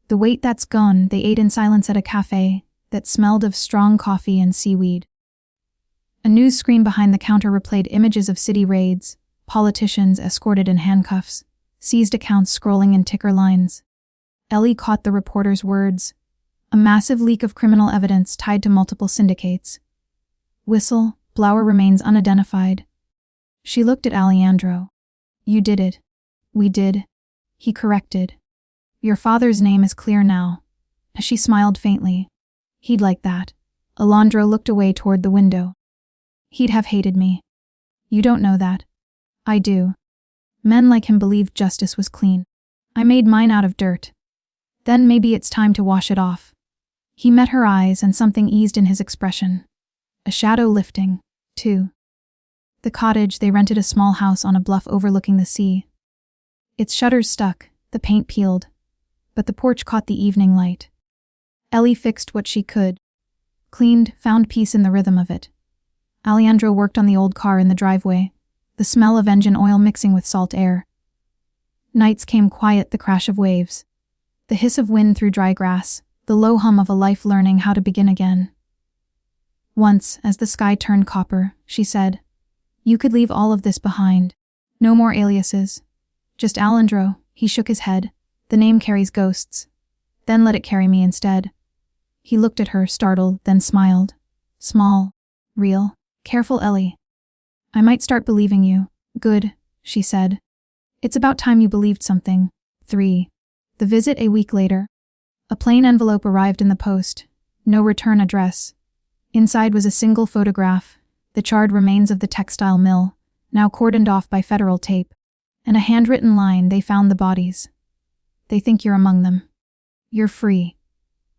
The weight that's gone. They ate in silence at a cafe that smelled of strong coffee and seaweed. A news screen behind the counter replayed images of city raids, politicians escorted in handcuffs, seized accounts scrolling in ticker lines. Ellie caught the reporter's words. A massive leak of criminal evidence tied to multiple syndicates. Whistle, Blower remains unidentified. She looked at Aleandro. "You did it." "We did," he corrected. "Your father's name is clear now." She smiled faintly. "He'd like that." Aleandro looked away toward the window. "He'd have hated me." "You don't know that." "I do. Men like him believed justice was clean. I made mine out of dirt. Then maybe it's time to wash it off." He met her eyes and something eased in his expression. A shadow lifting, too. The cottage, they rented a small house on a bluff overlooking the sea. Its shutters stuck, the paint peeled, but the porch caught the evening light. Ellie fixed what she could, cleaned, found peace in the rhythm of it. Aleandro worked on the old car in the driveway, the smell of engine oil mixing with salt air. Nights came quiet, the crash of waves, the hiss of wind through dry grass, the low hum of a life learning how to begin again. Once, as the sky turned copper, she said, "You could leave all of this behind. No more aliases. Just Aleandro." He shook his head. "The name carries ghosts. Then let it carry me instead." He looked at her, startled, then smiled. "Small. Real. Careful, Ellie. I might start believing you." "Good," she said. "It's about time you believed something." 3. The visit a week later. A plain envelope arrived in the post. No return address. Inside was a single photograph, the charred remains of the textile mill, now cordoned off by federal tape, and a handwritten line: "They found the bodies." They think you're among them. You're free.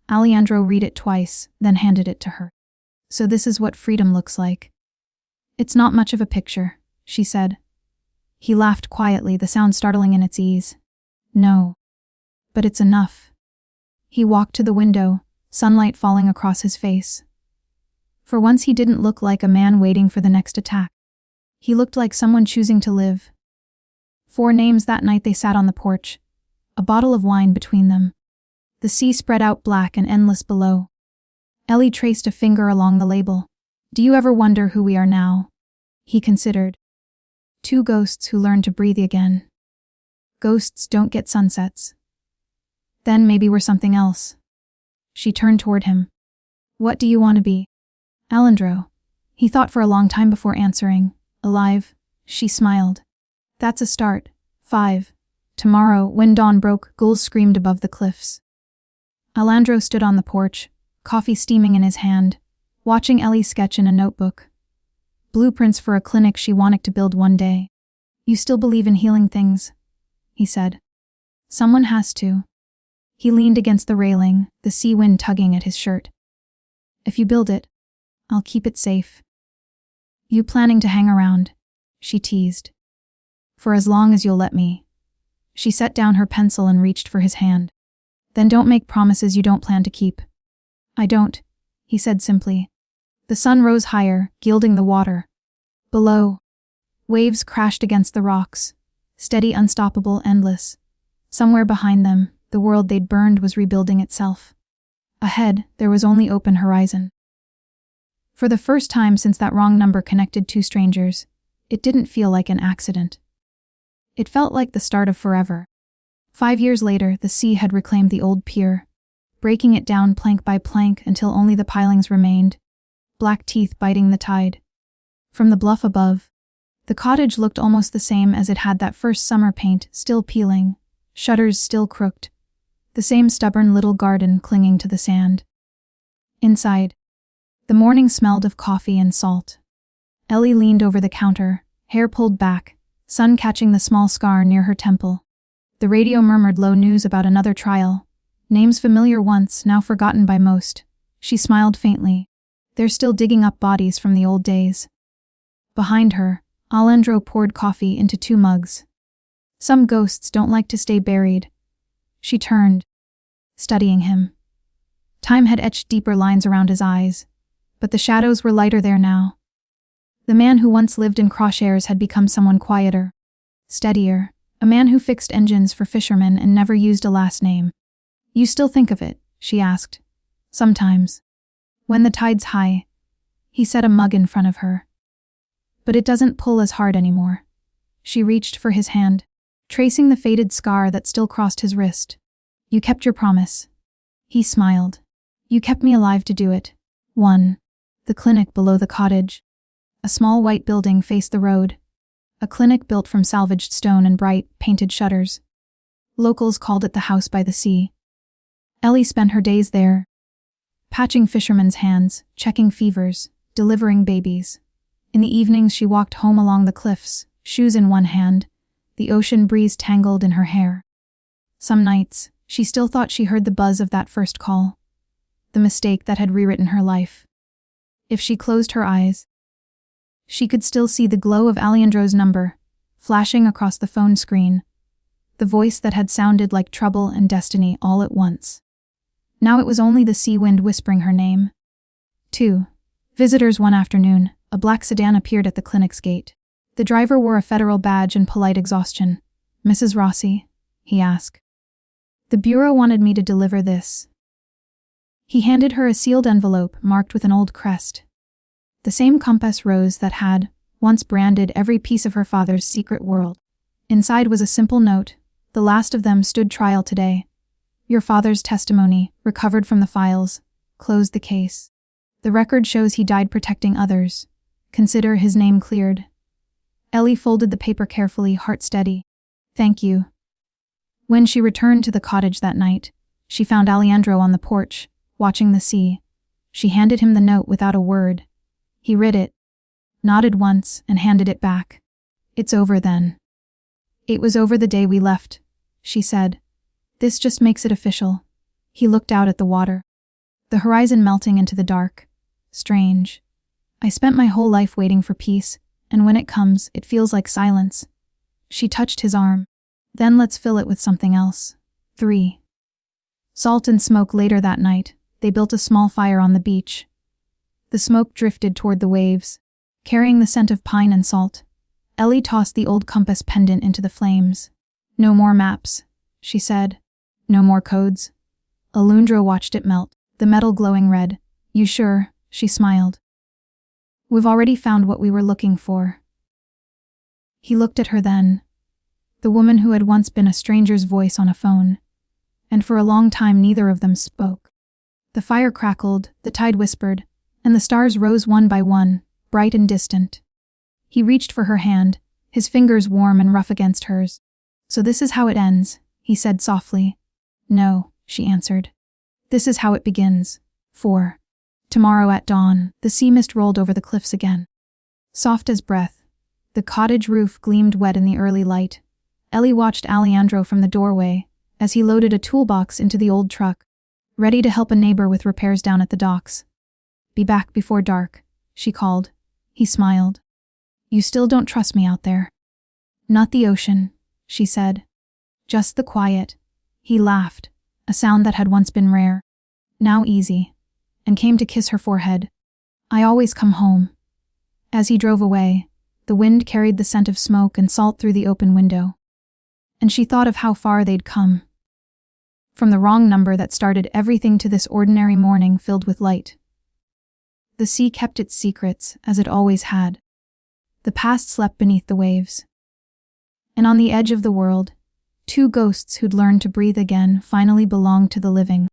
Aleandro read it twice, then handed it to her. So this is what freedom looks like. It's not much of a picture, she said. He laughed quietly, the sound startling in its ease. No. But it's enough. He walked to the window, sunlight falling across his face. For once he didn't look like a man waiting for the next attack. He looked like someone choosing to live. 4 names that night they sat on the porch, a bottle of wine between them. The sea spread out black and endless below. Ellie traced a finger along the label. Do you ever wonder who we are now? He considered. 2 ghosts who learned to breathe again. Ghosts don't get sunsets. Then maybe we're something else. She turned toward him. What do you want to be? Aleandro. He thought for a long time before answering. Alive. She smiled. That's a start. 5. Tomorrow, when dawn broke, gulls screamed above the cliffs. Aleandro stood on the porch, coffee steaming in his hand, watching Ellie sketch in a notebook. Blueprints for a clinic she wanted to build one day. You still believe in healing things? He said. Someone has to. He leaned against the railing, the sea wind tugging at his shirt. If you build it, I'll keep it safe. You planning to hang around? She teased. For as long as you'll let me. She set down her pencil and reached for his hand. Then don't make promises you don't plan to keep. I don't, he said simply. The sun rose higher, gilding the water. Below, waves crashed against the rocks, steady, unstoppable, endless. Somewhere behind them, the world they'd burned was rebuilding itself. Ahead, there was only open horizon. For the first time since that wrong number connected 2 strangers, it didn't feel like an accident. It felt like the start of forever. 5 years later, the sea had reclaimed the old pier, breaking it down plank by plank until only the pilings remained, black teeth biting the tide. From the bluff above, the cottage looked almost the same as it had that first summer, paint still peeling, shutters still crooked, the same stubborn little garden clinging to the sand. Inside, the morning smelled of coffee and salt. Ellie leaned over the counter, hair pulled back, sun catching the small scar near her temple. The radio murmured low news about another trial, names familiar once, now forgotten by most. She smiled faintly. They're still digging up bodies from the old days. Behind her, Aleandro poured coffee into 2 mugs. Some ghosts don't like to stay buried. She turned, studying him. Time had etched deeper lines around his eyes, but the shadows were lighter there now. The man who once lived in crosshairs had become someone quieter, steadier, a man who fixed engines for fishermen and never used a last name. You still think of it? She asked. Sometimes. When the tide's high. He set a mug in front of her. But it doesn't pull as hard anymore. She reached for his hand, tracing the faded scar that still crossed his wrist. You kept your promise. He smiled. You kept me alive to do it. 1. The clinic below the cottage. A small white building faced the road. A clinic built from salvaged stone and bright, painted shutters. Locals called it the house by the sea. Ellie spent her days there, patching fishermen's hands, checking fevers, delivering babies. In the evenings she walked home along the cliffs, shoes in one hand, the ocean breeze tangled in her hair. Some nights, she still thought she heard the buzz of that first call, the mistake that had rewritten her life. If she closed her eyes, she could still see the glow of Aleandro's number, flashing across the phone screen, the voice that had sounded like trouble and destiny all at once. Now it was only the sea wind whispering her name. 2. Visitors one afternoon, a black sedan appeared at the clinic's gate. The driver wore a federal badge in polite exhaustion. Mrs. Rossi? He asked. The bureau wanted me to deliver this. He handed her a sealed envelope marked with an old crest. The same compass rose that had once branded every piece of her father's secret world. Inside was a simple note. The last of them stood trial today. Your father's testimony, recovered from the files, closed the case. The record shows he died protecting others. Consider his name cleared. Ellie folded the paper carefully, heart steady. Thank you. When she returned to the cottage that night, she found Aleandro on the porch, watching the sea. She handed him the note without a word. He read it, nodded once, and handed it back. It's over then. It was over the day we left, she said. This just makes it official. He looked out at the water, the horizon melting into the dark. Strange. I spent my whole life waiting for peace, and when it comes, it feels like silence. She touched his arm. Then let's fill it with something else. 3. Salt and smoke. Later that night, they built a small fire on the beach. The smoke drifted toward the waves, carrying the scent of pine and salt. Ellie tossed the old compass pendant into the flames. No more maps, she said. No more codes. Aleandro watched it melt, the metal glowing red. You sure? She smiled. We've already found what we were looking for. He looked at her then, the woman who had once been a stranger's voice on a phone, and for a long time neither of them spoke. The fire crackled, the tide whispered, and the stars rose one by one, bright and distant. He reached for her hand, his fingers warm and rough against hers. So this is how it ends, he said softly. No, she answered. This is how it begins. 4. Tomorrow at dawn, the sea mist rolled over the cliffs again. Soft as breath, the cottage roof gleamed wet in the early light. Ellie watched Aleandro from the doorway as he loaded a toolbox into the old truck, ready to help a neighbor with repairs down at the docks. Be back before dark, she called. He smiled. You still don't trust me out there? Not the ocean, she said. Just the quiet. He laughed, a sound that had once been rare, now easy, and came to kiss her forehead. I always come home. As he drove away, the wind carried the scent of smoke and salt through the open window. And she thought of how far they'd come. From the wrong number that started everything to this ordinary morning filled with light. The sea kept its secrets, as it always had. The past slept beneath the waves. And on the edge of the world, 2 ghosts who'd learned to breathe again finally belonged to the living.